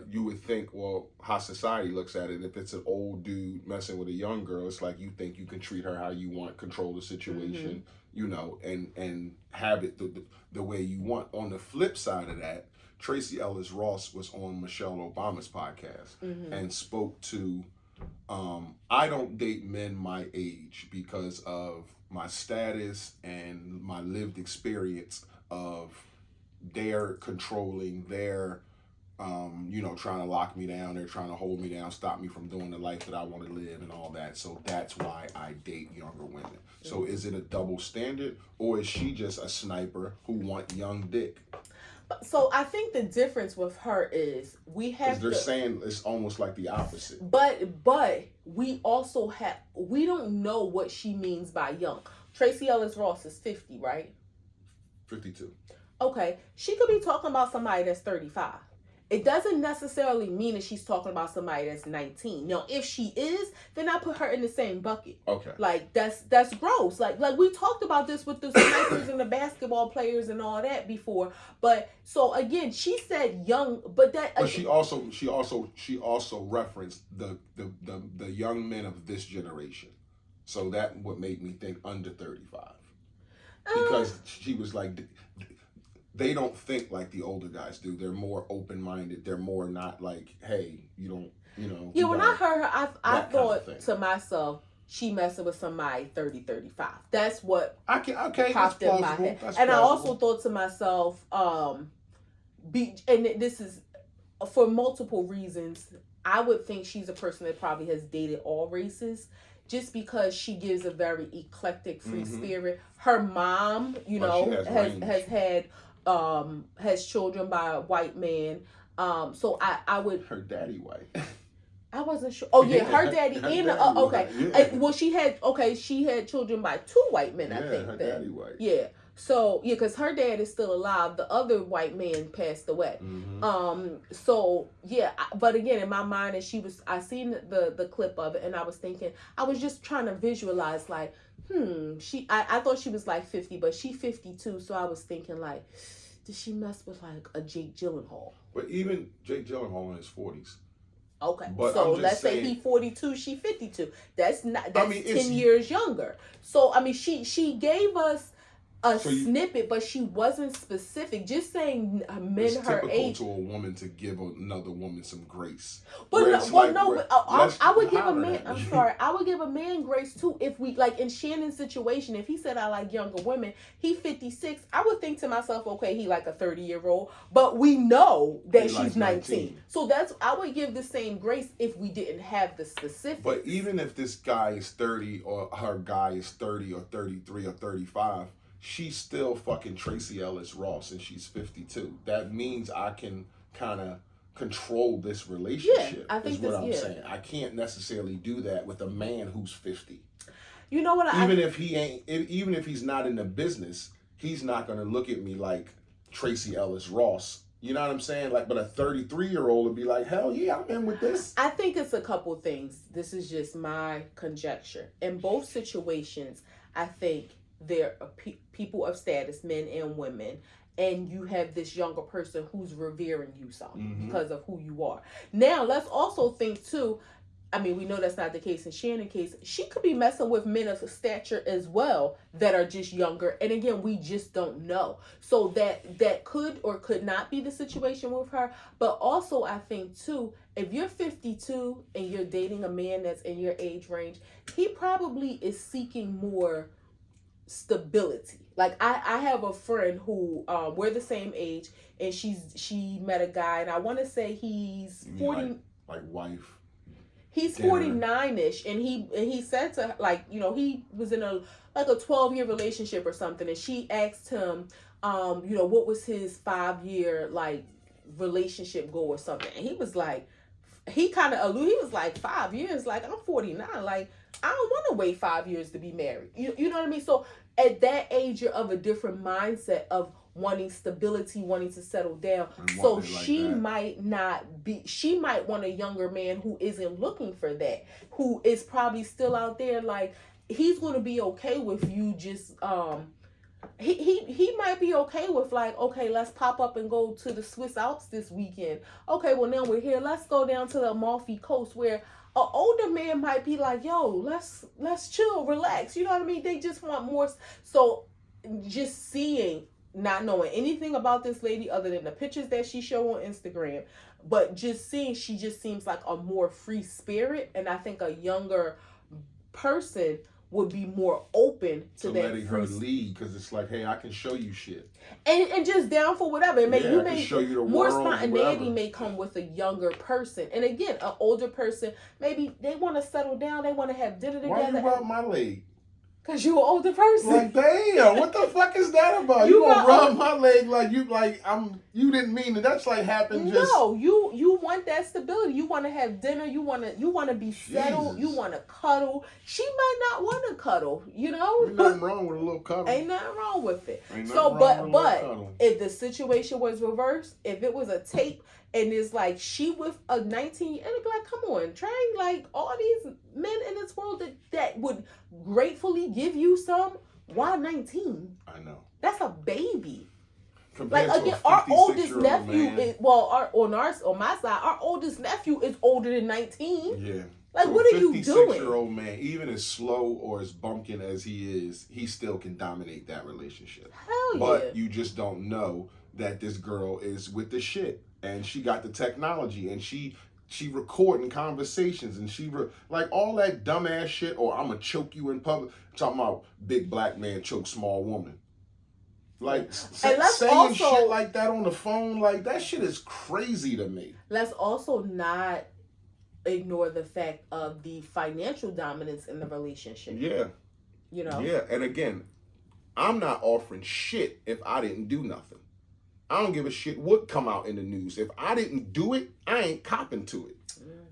Speaker 1: you would think, well, how society looks at it. If it's an old dude messing with a young girl, it's like you think you can treat her how you want, control the situation, and have it the way you want. On the flip side of that, Tracee Ellis Ross was on Michelle Obama's podcast and spoke to, I don't date men my age because of my status and my lived experience of their controlling, their, trying to lock me down, they're trying to hold me down, stop me from doing the life that I want to live and all that. So that's why I date younger women. So is it a double standard, or is she just a sniper who want young dick?
Speaker 2: So I think the difference with her is
Speaker 1: they're saying it's almost like the opposite.
Speaker 2: But we also we don't know what she means by young. Tracee Ellis Ross is 50, right?
Speaker 1: 52.
Speaker 2: Okay, she could be talking about somebody that's 35. It doesn't necessarily mean that she's talking about somebody that's 19. Now, if she is, then I put her in the same bucket.
Speaker 1: Okay.
Speaker 2: Like, that's gross. Like we talked about this with the snipers and the basketball players and all that before. But so again, she said young, but that.
Speaker 1: But she also referenced the young men of this generation. So that would make me think under 35. Because she was like, they don't think like the older guys do. They're more open-minded. They're more not like, hey, you don't, you know.
Speaker 2: Yeah, when I heard her, I
Speaker 1: that kind of
Speaker 2: thought
Speaker 1: thing.
Speaker 2: to myself, she messing with somebody 30, 35. That's what
Speaker 1: okay,
Speaker 2: popped
Speaker 1: that's
Speaker 2: in my head.
Speaker 1: That's
Speaker 2: and
Speaker 1: plausible.
Speaker 2: I also thought to myself, and this is for multiple reasons. I would think she's a person that probably has dated all races, just because she gives a very eclectic, free spirit. Her mom, you know, has children by a white man. So I would.
Speaker 1: Her daddy white.
Speaker 2: I wasn't sure. Oh yeah, her daddy and okay.
Speaker 1: Yeah.
Speaker 2: Well, she had children by 2 white men. I think
Speaker 1: her
Speaker 2: then.
Speaker 1: daddy white.
Speaker 2: Yeah. So yeah, because her dad is still alive. The other white man passed away. So yeah, but again, in my mind, I seen the clip of it, and I was thinking, I was just trying to visualize like, I thought she was like 50, but she 52. So I was thinking like, did she mess with like a Jake Gyllenhaal?
Speaker 1: But even Jake Gyllenhaal in his 40s.
Speaker 2: Okay,
Speaker 1: but
Speaker 2: so let's say he 42, she 52. That's 10 years younger. So I mean, she gave us a snippet, but she wasn't specific. Just saying men her age.
Speaker 1: It's typical to a woman to give another woman some grace.
Speaker 2: But I would give a man. I'm sorry, I would give a man grace too if we like in Shannon's situation. If he said I like younger women, he 56. I would think to myself, okay, he like a 30-year-old, but we know that she's 19. So I would give the same grace if we didn't have the specifics.
Speaker 1: But even if this guy is 30 or her guy is 30 or 33 or 35. She's still fucking Tracee Ellis Ross and she's 52. That means I can kind of control this relationship.
Speaker 2: Yeah, I think
Speaker 1: is what I'm saying. I can't necessarily do that with a man who's 50.
Speaker 2: You know what?
Speaker 1: Even if he's not in the business, he's not gonna look at me like Tracee Ellis Ross. You know what I'm saying? Like, but a 33-year-old would be like, hell yeah, I'm in with this.
Speaker 2: I think it's a couple things. This is just my conjecture. In both situations, I think there are people of status, men and women, and you have this younger person who's revering you some because of who you are. Now, let's also think too, I mean, we know that's not the case in Shannon's case. She could be messing with men of stature as well that are just younger. And again, we just don't know. So that could or could not be the situation with her. But also, I think too, if you're 52 and you're dating a man that's in your age range, he probably is seeking more stability. Like I have a friend who we're the same age, and she met a guy, and I want to say he's 40,
Speaker 1: like wife.
Speaker 2: He's 49ish, and he said to her, like, you know, he was in a 12-year relationship or something, and she asked him, you know, what was his 5-year like relationship goal or something, and he was like, he kind of alluded, he was like 5 years, like I'm 49, like I don't want to wait 5 years to be married. You know what I mean? So at that age, you're of a different mindset of wanting stability, wanting to settle down. So she might not be, she might want a younger man who isn't looking for that, who is probably still out there. Like, he's going to be okay with you just, he might be okay with like, okay, let's pop up and go to the Swiss Alps this weekend. Okay, well now we're here. Let's go down to the Amalfi Coast, where an older man might be like, yo, let's chill, relax. You know what I mean? They just want more. So just seeing, not knowing anything about this lady other than the pictures that she showed on Instagram, but just seeing, she just seems like a more free spirit. And I think a younger person would be more open to that,
Speaker 1: letting her lead, because it's like, hey, I can show you shit,
Speaker 2: and just down for whatever. It may,
Speaker 1: you may show you the
Speaker 2: more
Speaker 1: world,
Speaker 2: spontaneity may come with a younger person, and again, an older person, maybe they want to settle down, they want to have dinner together.
Speaker 1: Why you rub my leg?
Speaker 2: Cause you're an older person.
Speaker 1: Like, damn, what the fuck is that about? You gonna rub my leg like you you didn't mean it. That's like happened just.
Speaker 2: No, you want that stability. You want to have dinner. You want to be settled. You want to cuddle. She might not want to cuddle. You know.
Speaker 1: Ain't nothing wrong with a little cuddle.
Speaker 2: Ain't nothing wrong with it. So, but if the situation was reversed, if it was a tape, and it's like she with a 19, and it'd be like, come on, Trey, like all these men in this world that would gratefully give you some. Why 19?
Speaker 1: I know.
Speaker 2: That's a baby.
Speaker 1: Compared
Speaker 2: like again, our oldest nephew is on my side, our oldest nephew is older than 19.
Speaker 1: Yeah.
Speaker 2: Like,
Speaker 1: so
Speaker 2: what are you doing?
Speaker 1: 56-year-old man, even as slow or as bumpkin as he is, he still can dominate that relationship.
Speaker 2: Hell yeah.
Speaker 1: But you just don't know that this girl is with the shit, and she got the technology, and she recording conversations, and like all that dumbass shit, or I'm gonna choke you in public. Talking about big black man choke small woman. Like saying shit like that on the phone, like that shit is crazy to me.
Speaker 2: Let's also not ignore the fact of the financial dominance in the relationship.
Speaker 1: Yeah.
Speaker 2: You know?
Speaker 1: Yeah, and again, I'm not offering shit if I didn't do nothing. I don't give a shit what come out in the news. If I didn't do it, I ain't copping to it.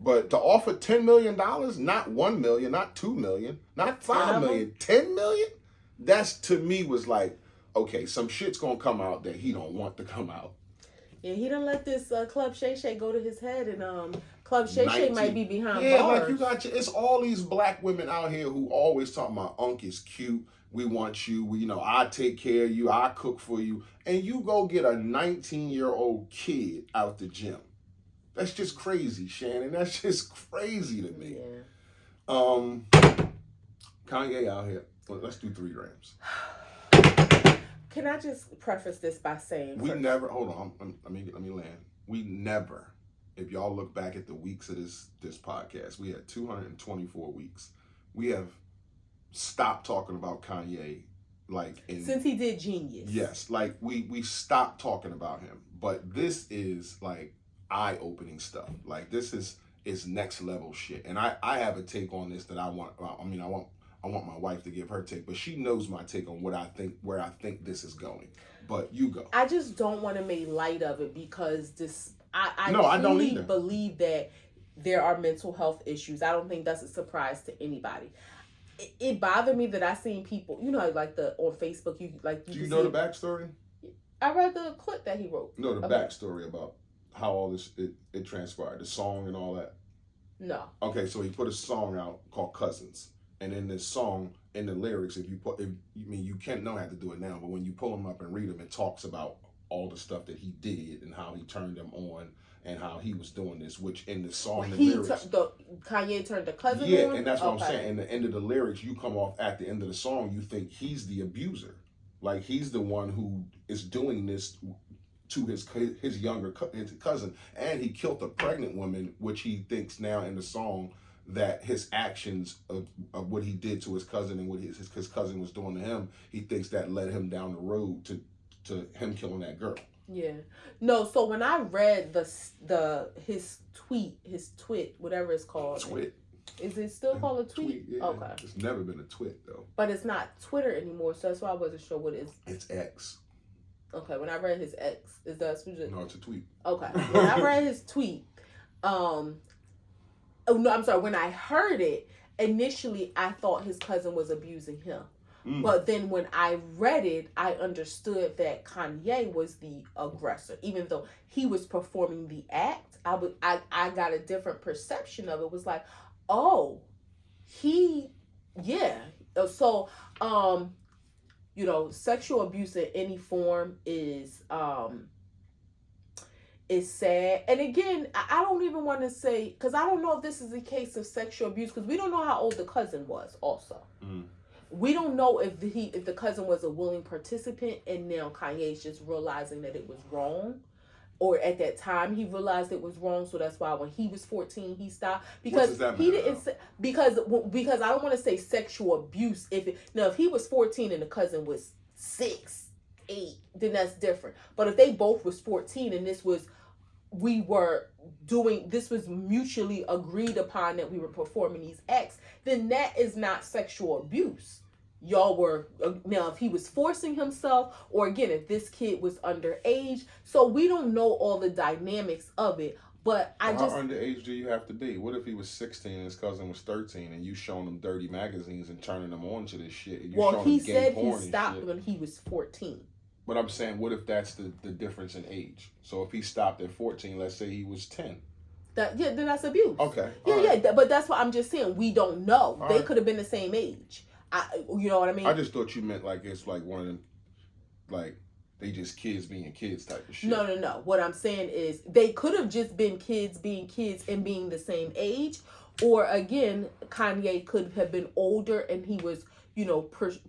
Speaker 1: But to offer $10 million, not 1 million, not 2 million, not 5 million, 10 million, that's to me was like, okay, some shit's gonna come out that he don't want to come out.
Speaker 2: Yeah, he done let this Club ShayShay go to his head, and Club ShayShay might be behind bars.
Speaker 1: Yeah, like you got it's all these black women out here who always talking about Unc is cute. We want you. I take care of you. I cook for you. And you go get a 19-year-old kid out the gym. That's just crazy, Shannon. That's just crazy to me.
Speaker 2: Yeah.
Speaker 1: Kanye out here. Well, let's do 3 grams.
Speaker 2: Can I just preface this by saying
Speaker 1: hold on. Let me land. We never, if y'all look back at the weeks of this podcast, we had 224 weeks. We have stopped talking about Kanye
Speaker 2: since he did Genius.
Speaker 1: Yes, like we stopped talking about him. But this is like eye-opening stuff. Like this is next level shit. And I have a take on this that I want my wife to give her take, but she knows my take on where I think this is going. But you go.
Speaker 2: I just don't want to make light of it because I
Speaker 1: don't
Speaker 2: truly
Speaker 1: either.
Speaker 2: believe that there are mental health issues. I don't think that's a surprise to anybody. It bothered me that I seen people, like on Facebook,
Speaker 1: Do you know the backstory?
Speaker 2: I read the clip that he wrote.
Speaker 1: No, the backstory about how all this it transpired, the song and all that.
Speaker 2: No.
Speaker 1: Okay, so he put a song out called Cousins, and in this song, in the lyrics, you can't know how to do it now, but when you pull them up and read them, it talks about all the stuff that he did and how he turned them on and how he was doing this, which in the song, the lyrics,
Speaker 2: Kanye turned the cousin on?
Speaker 1: Yeah, and that's what I'm saying. In the end of the lyrics, you come off at the end of the song, you think he's the abuser. Like he's the one who is doing this to his younger cousin, and he killed a pregnant woman, which he thinks now in the song that his actions of what he did to his cousin and what his cousin was doing to him, he thinks that led him down the road to him killing that girl.
Speaker 2: Yeah. No, so when I read his tweet, whatever it's called.
Speaker 1: Twit.
Speaker 2: Is it still called a tweet?
Speaker 1: Yeah.
Speaker 2: Okay.
Speaker 1: It's never been a twit though.
Speaker 2: But it's not Twitter anymore, so that's why I wasn't sure what it is.
Speaker 1: It's X.
Speaker 2: Okay, when I read his X, is that
Speaker 1: No, it's a tweet.
Speaker 2: Okay. When I read his tweet, when I heard it, initially I thought his cousin was abusing him. But then when I read it, I understood that Kanye was the aggressor. Even though he was performing the act, I got a different perception of it. It was like, oh, yeah. So, sexual abuse in any form is sad. And again, I don't even want to say, because I don't know if this is a case of sexual abuse, because we don't know how old the cousin was also. We don't know if the cousin was a willing participant and now Kanye's just realizing that it was wrong, or at that time he realized it was wrong, so that's why when he was 14 he stopped, because he didn't say, because I don't want to say sexual abuse if he was 14 and the cousin was 6, 8, then that's different. But if they both was 14 and this was mutually agreed upon that we were performing these acts, then that is not sexual abuse. Y'all were, now if he was forcing himself, or again, if this kid was underage, so we don't know all the dynamics of it, but how
Speaker 1: underage do you have to be? What if he was 16 and his cousin was 13 and you showing them dirty magazines and turning them on to this shit?
Speaker 2: He said he stopped when he was 14.
Speaker 1: But I'm saying, what if that's the difference in age? So if he stopped at 14, let's say he was 10.
Speaker 2: Then that's abuse.
Speaker 1: Okay.
Speaker 2: Yeah. But that's what I'm just saying. We don't know. They could have been the same age. You know what I mean?
Speaker 1: I just thought you meant like it's like one of them, like they just kids being kids type of shit.
Speaker 2: No. What I'm saying is they could have just been kids being kids and being the same age, Or again, Kanye could have been older and he was, you know,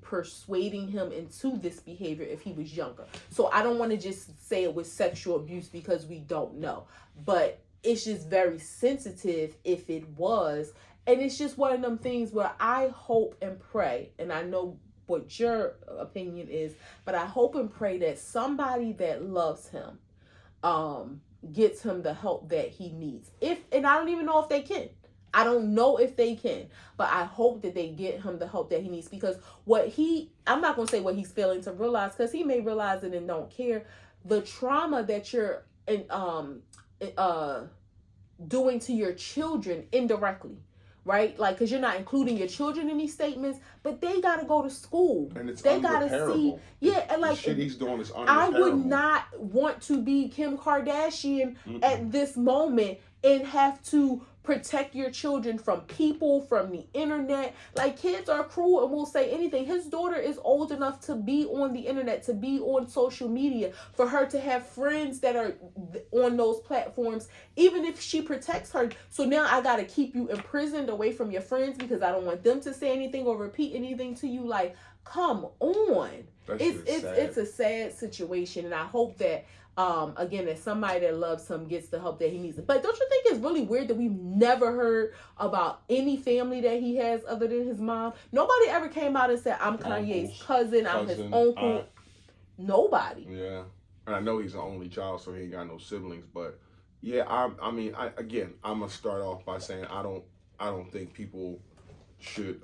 Speaker 2: persuading him into this behavior if he was younger. So I don't want to just say it was sexual abuse because we don't know. But it's just very sensitive if it was. And it's just one of them things where I hope and pray, and I know what your opinion is, but I hope and pray that somebody that loves him gets him the help that he needs. And I don't even know if they can. I don't know if they can, but I hope that they get him the help that he needs, because I'm not going to say what he's failing to realize, because he may realize it and don't care. The trauma that you're doing to your children indirectly, right? Like, because you're not including your children in these statements, but they got to go to school.
Speaker 1: And it's
Speaker 2: they got to see. Yeah, and like,
Speaker 1: the shit he's doing is unrepairable.
Speaker 2: I would not want to be Kim Kardashian at this moment and have to protect your children from people, from the internet. Like, kids are cruel and will say anything. His daughter is old enough to be on the internet, to be on social media, for her to have friends that are on those platforms, even if she protects her. So now I got to keep you imprisoned away from your friends because I don't want them to say anything or repeat anything to you. Like, come on. It's a sad situation, and I hope that again, that somebody that loves him gets the help that he needs. But don't you think it's really weird that we've never heard about any family that he has other than his mom? Nobody ever came out and said, I'm Kanye's cousin, I'm his uncle. Nobody.
Speaker 1: Yeah. And I know he's an only child, so he ain't got no siblings. But yeah, I mean, I'm gonna start off by saying I don't think people should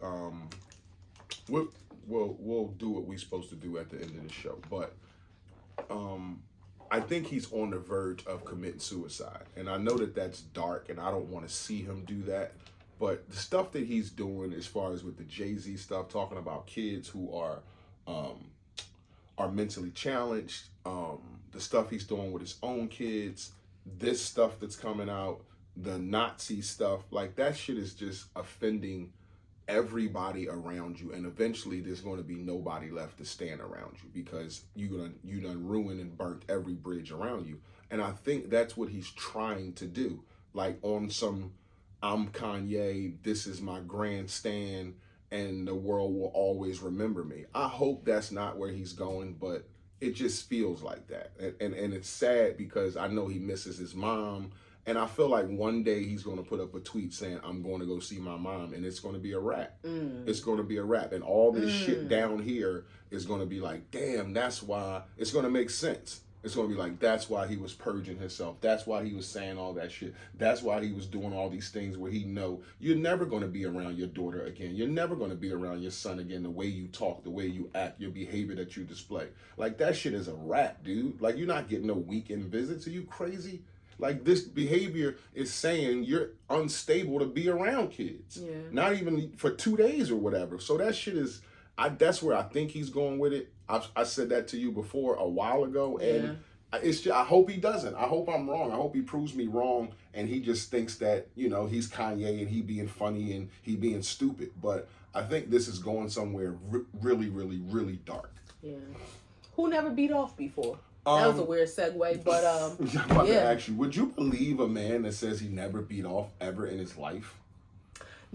Speaker 1: we'll do what we're supposed to do at the end of the show. But I think he's on the verge of committing suicide. And I know that that's dark, and I don't want to see him do that. But the stuff that he's doing, as far as with the Jay-Z stuff, talking about kids who are mentally challenged, the stuff he's doing with his own kids, this stuff that's coming out, the Nazi stuff, like, that shit is just offending everybody around you, and eventually there's going to be nobody left to stand around you because you done ruined and burnt every bridge around you. And I think that's what he's trying to do, like on some I'm Kanye, this is my grandstand, and the world will always remember me. I hope that's not where he's going, but it just feels like that. And it's sad because I know he misses his mom. And I feel like one day he's going to put up a tweet saying, I'm going to go see my mom, and it's going to be a wrap. It's going to be a wrap. And all this shit down here is going to be like, damn, that's why. It's going to make sense. It's going to be like, that's why he was purging himself. That's why he was saying all that shit. That's why he was doing all these things where he know you're never going to be around your daughter again. You're never going to be around your son again, the way you talk, the way you act, your behavior that you display. Like, that shit is a wrap, dude. Like, you're not getting no weekend visits. Are you crazy? Like, this behavior is saying you're unstable to be around kids. Yeah. Not even for 2 days or whatever. So that shit is, that's where I think he's going with it. I said that to you before a while ago, and it's just, I hope he doesn't. I hope I'm wrong. I hope he proves me wrong, and he just thinks that, you know, he's Kanye and he being funny and he being stupid. But I think this is going somewhere really, really, really dark. Yeah.
Speaker 2: Who never beat off before? That was a weird segue, but
Speaker 1: I'm about to ask you, would you believe a man that says he never beat off ever in his life?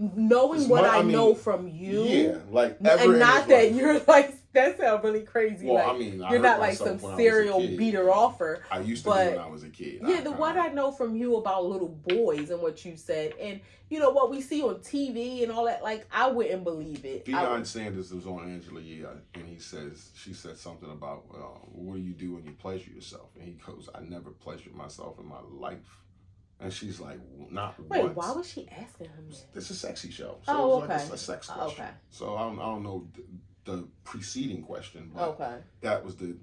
Speaker 2: Knowing what I know from you,
Speaker 1: yeah, like ever,
Speaker 2: and not that you're like, that sounds really crazy.
Speaker 1: Well,
Speaker 2: like,
Speaker 1: I mean,
Speaker 2: you're not like some serial beater offer.
Speaker 1: I used to be when I was a kid.
Speaker 2: Yeah, what I know from you about little boys and what you said, and you know what we see on TV and all that, like, I wouldn't believe it.
Speaker 1: Deion Sanders was on Angela Yee, and she said something about, what do you do when you pleasure yourself? And he goes, I never pleasured myself in my life. And she's like, not once.
Speaker 2: Wait, why was she asking him that?
Speaker 1: It's a sexy show. So it was like a sex question.
Speaker 2: Okay.
Speaker 1: So I don't know the preceding question, but that was the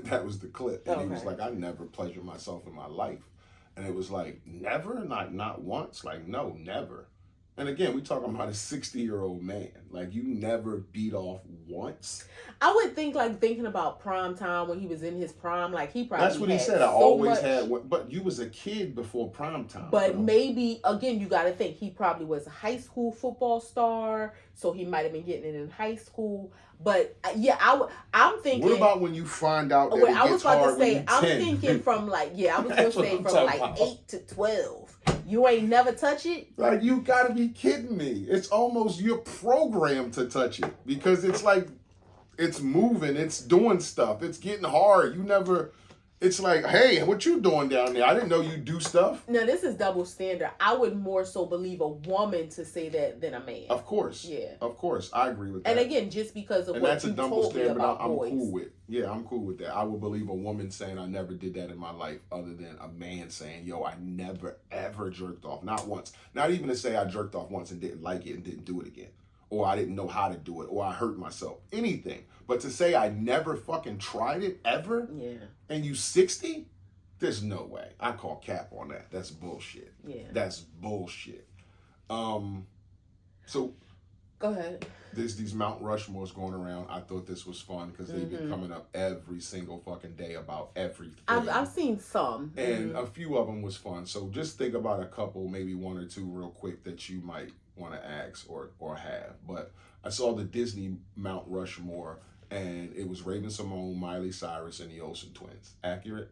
Speaker 1: that was the clip. And he was like, I never pleasured myself in my life. And it was like, never? Not once? Like, no, never. And again, we talking about a 60-year-old man. Like, you never beat off once.
Speaker 2: I would think, like, thinking about prime time when he was in his prime, like, he probably
Speaker 1: That's what he said. I always had, but you was a kid before prime time.
Speaker 2: But maybe, again, you got to think he probably was a high school football star, so he might have been getting it in high school. But yeah, I'm thinking.
Speaker 1: What about when you find out that it gets hard when you're 10?
Speaker 2: I'm thinking from like, I was going to say from like 8 to 12. You ain't never touch it?
Speaker 1: Like, you gotta be kidding me. It's almost you're programmed to touch it because it's like, it's moving, it's doing stuff, it's getting hard. You never, it's like, hey, what you doing down there? I didn't know you do stuff.
Speaker 2: Now, this is double standard. I would more so believe a woman to say that than a man.
Speaker 1: Of course.
Speaker 2: Yeah.
Speaker 1: Of course. I agree with that.
Speaker 2: And again, just because of what you told me about boys.
Speaker 1: I'm cool with. Yeah, I'm cool with that. I would believe a woman saying I never did that in my life other than a man saying, yo, I never, ever jerked off. Not once. Not even to say I jerked off once and didn't like it and didn't do it again. Or I didn't know how to do it. Or I hurt myself. Anything. But to say I never fucking tried it ever?
Speaker 2: Yeah.
Speaker 1: And you 60? There's no way. I call cap on that. That's bullshit.
Speaker 2: Yeah.
Speaker 1: That's bullshit. So
Speaker 2: go ahead.
Speaker 1: There's these Mount Rushmores going around. I thought this was fun because they've been coming up every single fucking day about everything.
Speaker 2: I've seen some.
Speaker 1: And a few of them was fun. So just think about a couple, maybe one or two real quick that you might want to ask or have. But I saw the Disney Mount Rushmore and it was Raven-Symoné, Miley Cyrus, and the Olsen twins. Accurate?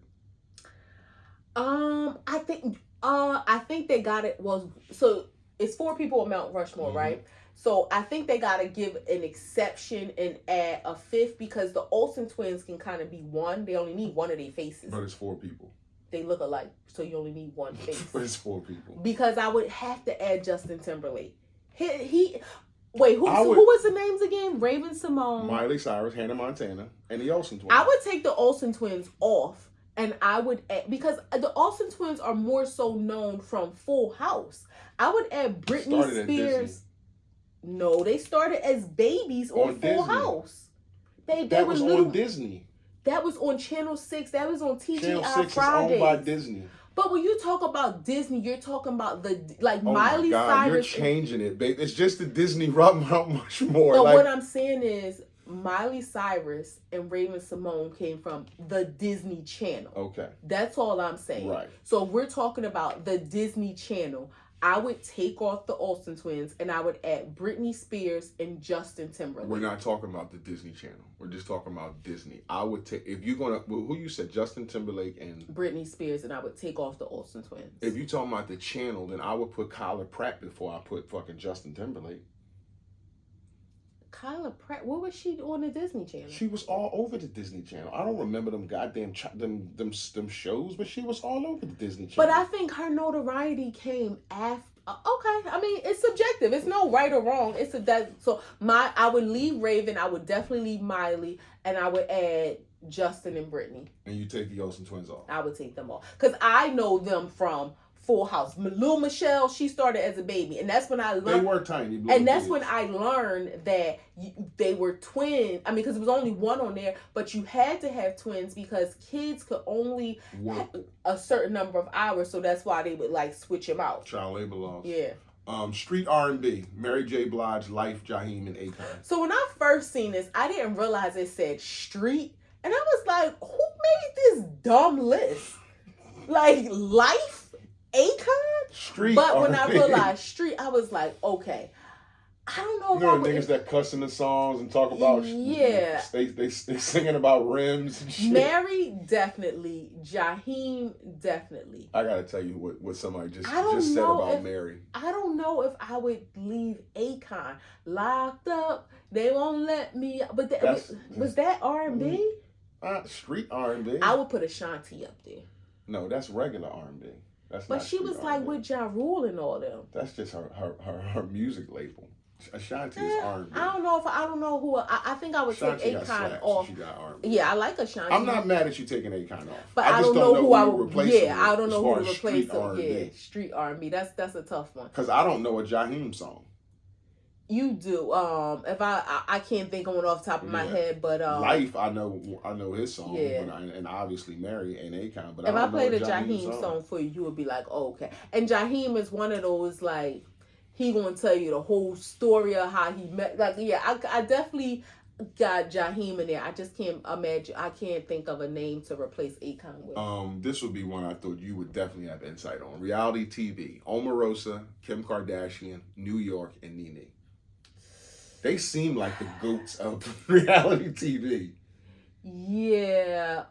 Speaker 2: I think they got it. Well, so it's 4 people on Mount Rushmore, right? So I think they gotta give an exception and add a 5th because the Olsen twins can kind of be one. They only need one of their faces.
Speaker 1: But it's 4 people.
Speaker 2: They look alike, so you only need one face.
Speaker 1: But it's 4 people.
Speaker 2: Because I would have to add Justin Timberlake. Wait, who was the names again? Raven-Symoné,
Speaker 1: Miley Cyrus, Hannah Montana, and the Olsen twins.
Speaker 2: I would take the Olsen twins off. And I would add, because the Olsen twins are more so known from Full House. I would add Britney Spears. No, they started as babies on Full House.
Speaker 1: That was on Disney.
Speaker 2: That was on Channel 6. That was on TGI
Speaker 1: Channel 6
Speaker 2: Fridays.
Speaker 1: is owned by Disney.
Speaker 2: But when you talk about Disney, you're talking about Miley Cyrus.
Speaker 1: You're changing it, babe. It's just the Disney Mount Rushmore.
Speaker 2: But what I'm saying is, Miley Cyrus and Raven-Symoné came from the Disney Channel.
Speaker 1: Okay.
Speaker 2: That's all I'm saying.
Speaker 1: Right.
Speaker 2: So if we're talking about the Disney Channel, I would take off the Olsen twins and I would add Britney Spears and Justin Timberlake.
Speaker 1: We're not talking about the Disney Channel. We're just talking about Disney. I would take, if you're going to, who you said, Justin Timberlake and
Speaker 2: Britney Spears, and I would take off the Olsen twins.
Speaker 1: If you're talking about the channel, then I would put Kyla Pratt before I put fucking Justin Timberlake.
Speaker 2: Kyla Pratt, what was she on the Disney Channel?
Speaker 1: She was all over the Disney Channel. I don't remember them goddamn them shows, but she was all over the Disney Channel.
Speaker 2: But I think her notoriety came after. Okay, I mean it's subjective. It's no right or wrong. I would leave Raven. I would definitely leave Miley, and I would add Justin and Britney.
Speaker 1: And you take the Olsen twins off.
Speaker 2: I would take them off because I know them from Full House. Lil Michelle, she started as a baby, and that's when I learned.
Speaker 1: They were tiny,
Speaker 2: and that's when I learned that they were twins. I mean, because it was only one on there, but you had to have twins because kids could only work a certain number of hours, so that's why they would switch them out.
Speaker 1: Child labor laws.
Speaker 2: Yeah.
Speaker 1: Street R&B, Mary J. Blige, Life, Jaheim, and Akon.
Speaker 2: So when I first seen this, I didn't realize it said street, and I was like, who made this dumb list? Life? Akon?
Speaker 1: Street.
Speaker 2: But when I realized street, I was like, okay. I don't know if
Speaker 1: I would. Niggas that cuss in the songs and talk about they singing about rims and shit.
Speaker 2: Mary definitely, Jaheim definitely.
Speaker 1: I gotta tell you what somebody just said about Mary.
Speaker 2: I don't know if I would leave Akon locked up. They won't let me. But was that R&B?
Speaker 1: Street R&B.
Speaker 2: I would put Ashanti up there.
Speaker 1: No, that's regular R&B.
Speaker 2: But she was
Speaker 1: R&B.
Speaker 2: with Ja Rule and all them.
Speaker 1: That's just her music label. Ashanti is R&B.
Speaker 2: I don't know who. I think I would
Speaker 1: Ashanti
Speaker 2: take Akon off.
Speaker 1: She got R&B.
Speaker 2: Yeah, I like Ashanti.
Speaker 1: I'm not mad at you taking Akon off.
Speaker 2: But I don't know who I would replace. Yeah, I don't know who to replace him. Yeah, street R&B. That's a tough one.
Speaker 1: Because I don't know a Jaheim song.
Speaker 2: You do. If I can't think of one off the top of my head, but
Speaker 1: Life, I know his song, and obviously Mary and Akon. But
Speaker 2: if I played a Jaheim song for you, you would be like, oh, okay. And Jaheim is one of those he gonna tell you the whole story of how he met. I definitely got Jaheim in there. I just can't imagine. I can't think of a name to replace Akon with.
Speaker 1: This would be one I thought you would definitely have insight on. Reality TV: Omarosa, Kim Kardashian, New York, and Nene. They seem like the goats of reality TV.
Speaker 2: Yeah.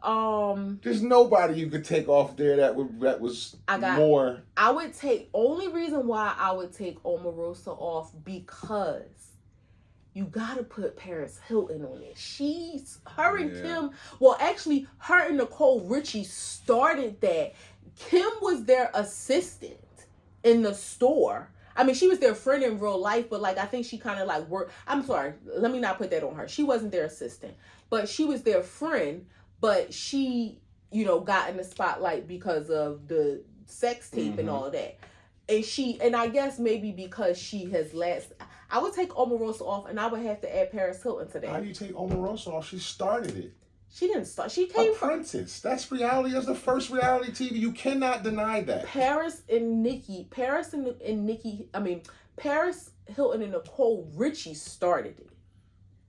Speaker 1: There's nobody you could take off there that was more.
Speaker 2: I would take, only reason why I would take Omarosa off, because you gotta put Paris Hilton on it. Her and Kim, well, actually, her and Nicole Richie started that. Kim was their assistant in the store. I mean, she was their friend in real life, but like, I think she kind of like worked. I'm sorry, let me not put that on her. She wasn't their assistant, but she was their friend. But she, got in the spotlight because of the sex tape and all of that. And I guess maybe because she has I would take Omarosa off, and I would have to add Paris Hilton to that.
Speaker 1: How do you take Omarosa off? She started it.
Speaker 2: She didn't start. She came
Speaker 1: Apprentice. That's reality. That's the first reality TV. You cannot deny that.
Speaker 2: Paris Hilton and Nicole Richie started it.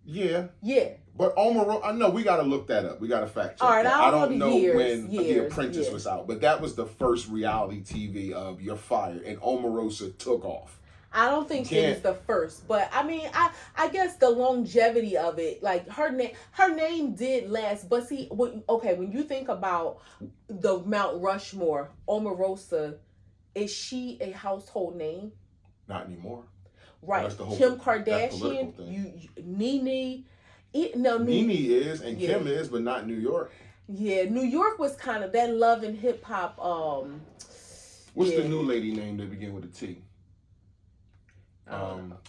Speaker 1: Yeah.
Speaker 2: Yeah.
Speaker 1: But Omarosa, I know we got to look that up. We got to fact check.
Speaker 2: All right,
Speaker 1: that. I don't know when The
Speaker 2: years,
Speaker 1: Apprentice was out, but that was the first reality TV of You're Fired, and Omarosa took off.
Speaker 2: I don't think she was the first, but I mean, I guess the longevity of it, like her name did last. But see, when you think about the Mount Rushmore, Omarosa, is she a household name?
Speaker 1: Not anymore.
Speaker 2: Right.
Speaker 1: Well,
Speaker 2: Kim Kardashian, Nene.
Speaker 1: Nene is, and Kim is, but not New York.
Speaker 2: Yeah, New York was kind of that love and hip hop.
Speaker 1: What's the new lady name that begin with a T?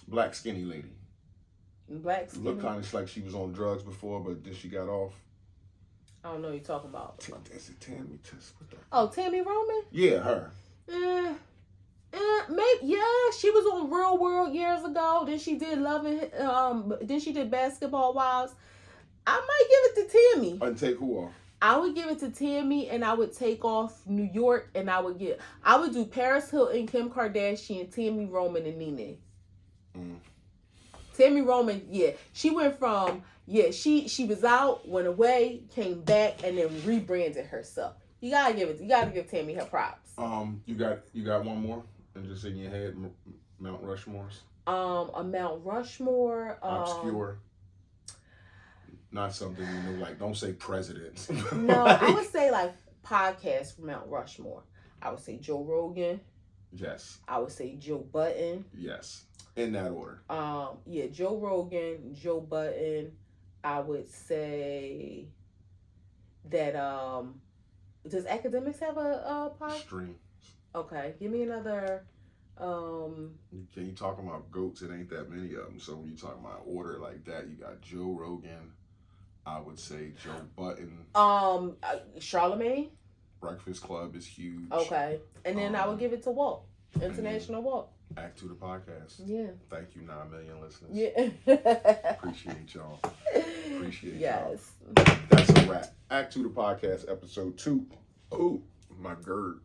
Speaker 1: Black skinny lady.
Speaker 2: Black skinny.
Speaker 1: Looked kind of like she was on drugs before, but then she got off.
Speaker 2: I don't know what you're talking about.
Speaker 1: Is it Tammy?
Speaker 2: Tammy Roman?
Speaker 1: Yeah, her.
Speaker 2: Maybe, yeah, she was on Real World years ago. Then she did then she did Basketball Wives. I might give it to Tammy.
Speaker 1: And take who off?
Speaker 2: I would give it to Tammy, and I would take off New York, and I would do Paris Hilton, Kim Kardashian, Tammy Roman, and Nene. Tammy Roman, she went from she was out, went away, came back, and then rebranded herself. You gotta give Tammy her props.
Speaker 1: You got one more, and just in your head, Mount Rushmore's.
Speaker 2: A Mount Rushmore.
Speaker 1: Obscure. Not something you know, like, don't say presidents.
Speaker 2: No, I would say like podcast for Mount Rushmore. I would say Joe Rogan.
Speaker 1: Yes.
Speaker 2: I would say Joe Budden.
Speaker 1: Yes. In that order.
Speaker 2: Joe Rogan, Joe Budden. I would say that does Academics have a podcast?
Speaker 1: Stream.
Speaker 2: Okay, give me another.
Speaker 1: Can you talk about goats? It ain't that many of them. So when you talk about order like that, you got Joe Rogan. I would say Joe Budden.
Speaker 2: Charlemagne.
Speaker 1: Breakfast Club is huge.
Speaker 2: Okay, and then I would give it to Walt, International Walt.
Speaker 1: A2TP podcast.
Speaker 2: Yeah.
Speaker 1: Thank you, 9 million listeners.
Speaker 2: Yeah.
Speaker 1: Appreciate y'all. Appreciate y'all.
Speaker 2: Yes.
Speaker 1: That's a wrap. A2TP podcast, episode 2. Oh, my GERD.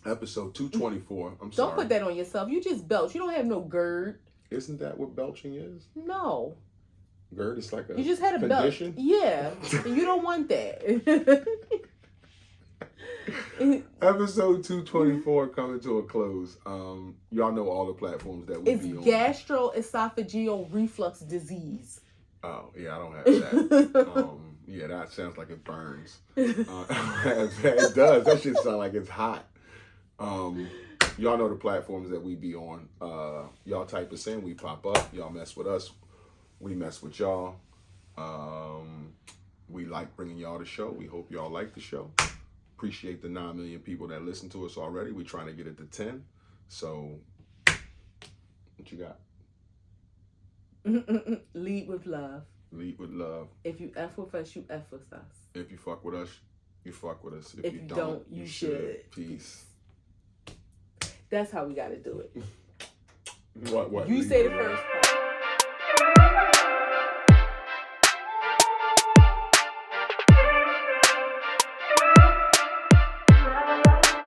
Speaker 1: Episode 224. I'm sorry.
Speaker 2: Don't put that on yourself. You just belch. You don't have no GERD.
Speaker 1: Isn't that what belching is?
Speaker 2: No.
Speaker 1: GERD is like a
Speaker 2: You just had a
Speaker 1: condition?
Speaker 2: belch. Yeah. You don't want that.
Speaker 1: Episode 224 coming to a close. Y'all know all the platforms that we be on.
Speaker 2: It's gastroesophageal reflux disease.
Speaker 1: Oh, yeah, I don't have that. Yeah, that sounds like it burns. It does. That shit sound like it's hot. Y'all know the platforms that we be on. Y'all type us in, we pop up. Y'all mess with us, we mess with y'all. We like bringing y'all the show. We hope y'all like the show. Appreciate the 9 million people that listen to us already. We're trying to get it to 10. So, what you got?
Speaker 2: Lead with love.
Speaker 1: Lead with love.
Speaker 2: If you F with us, you F with us.
Speaker 1: If you fuck with us, you fuck with us.
Speaker 2: If you don't, you should.
Speaker 1: Peace.
Speaker 2: That's how we got to do it.
Speaker 1: What?
Speaker 2: You say the first part.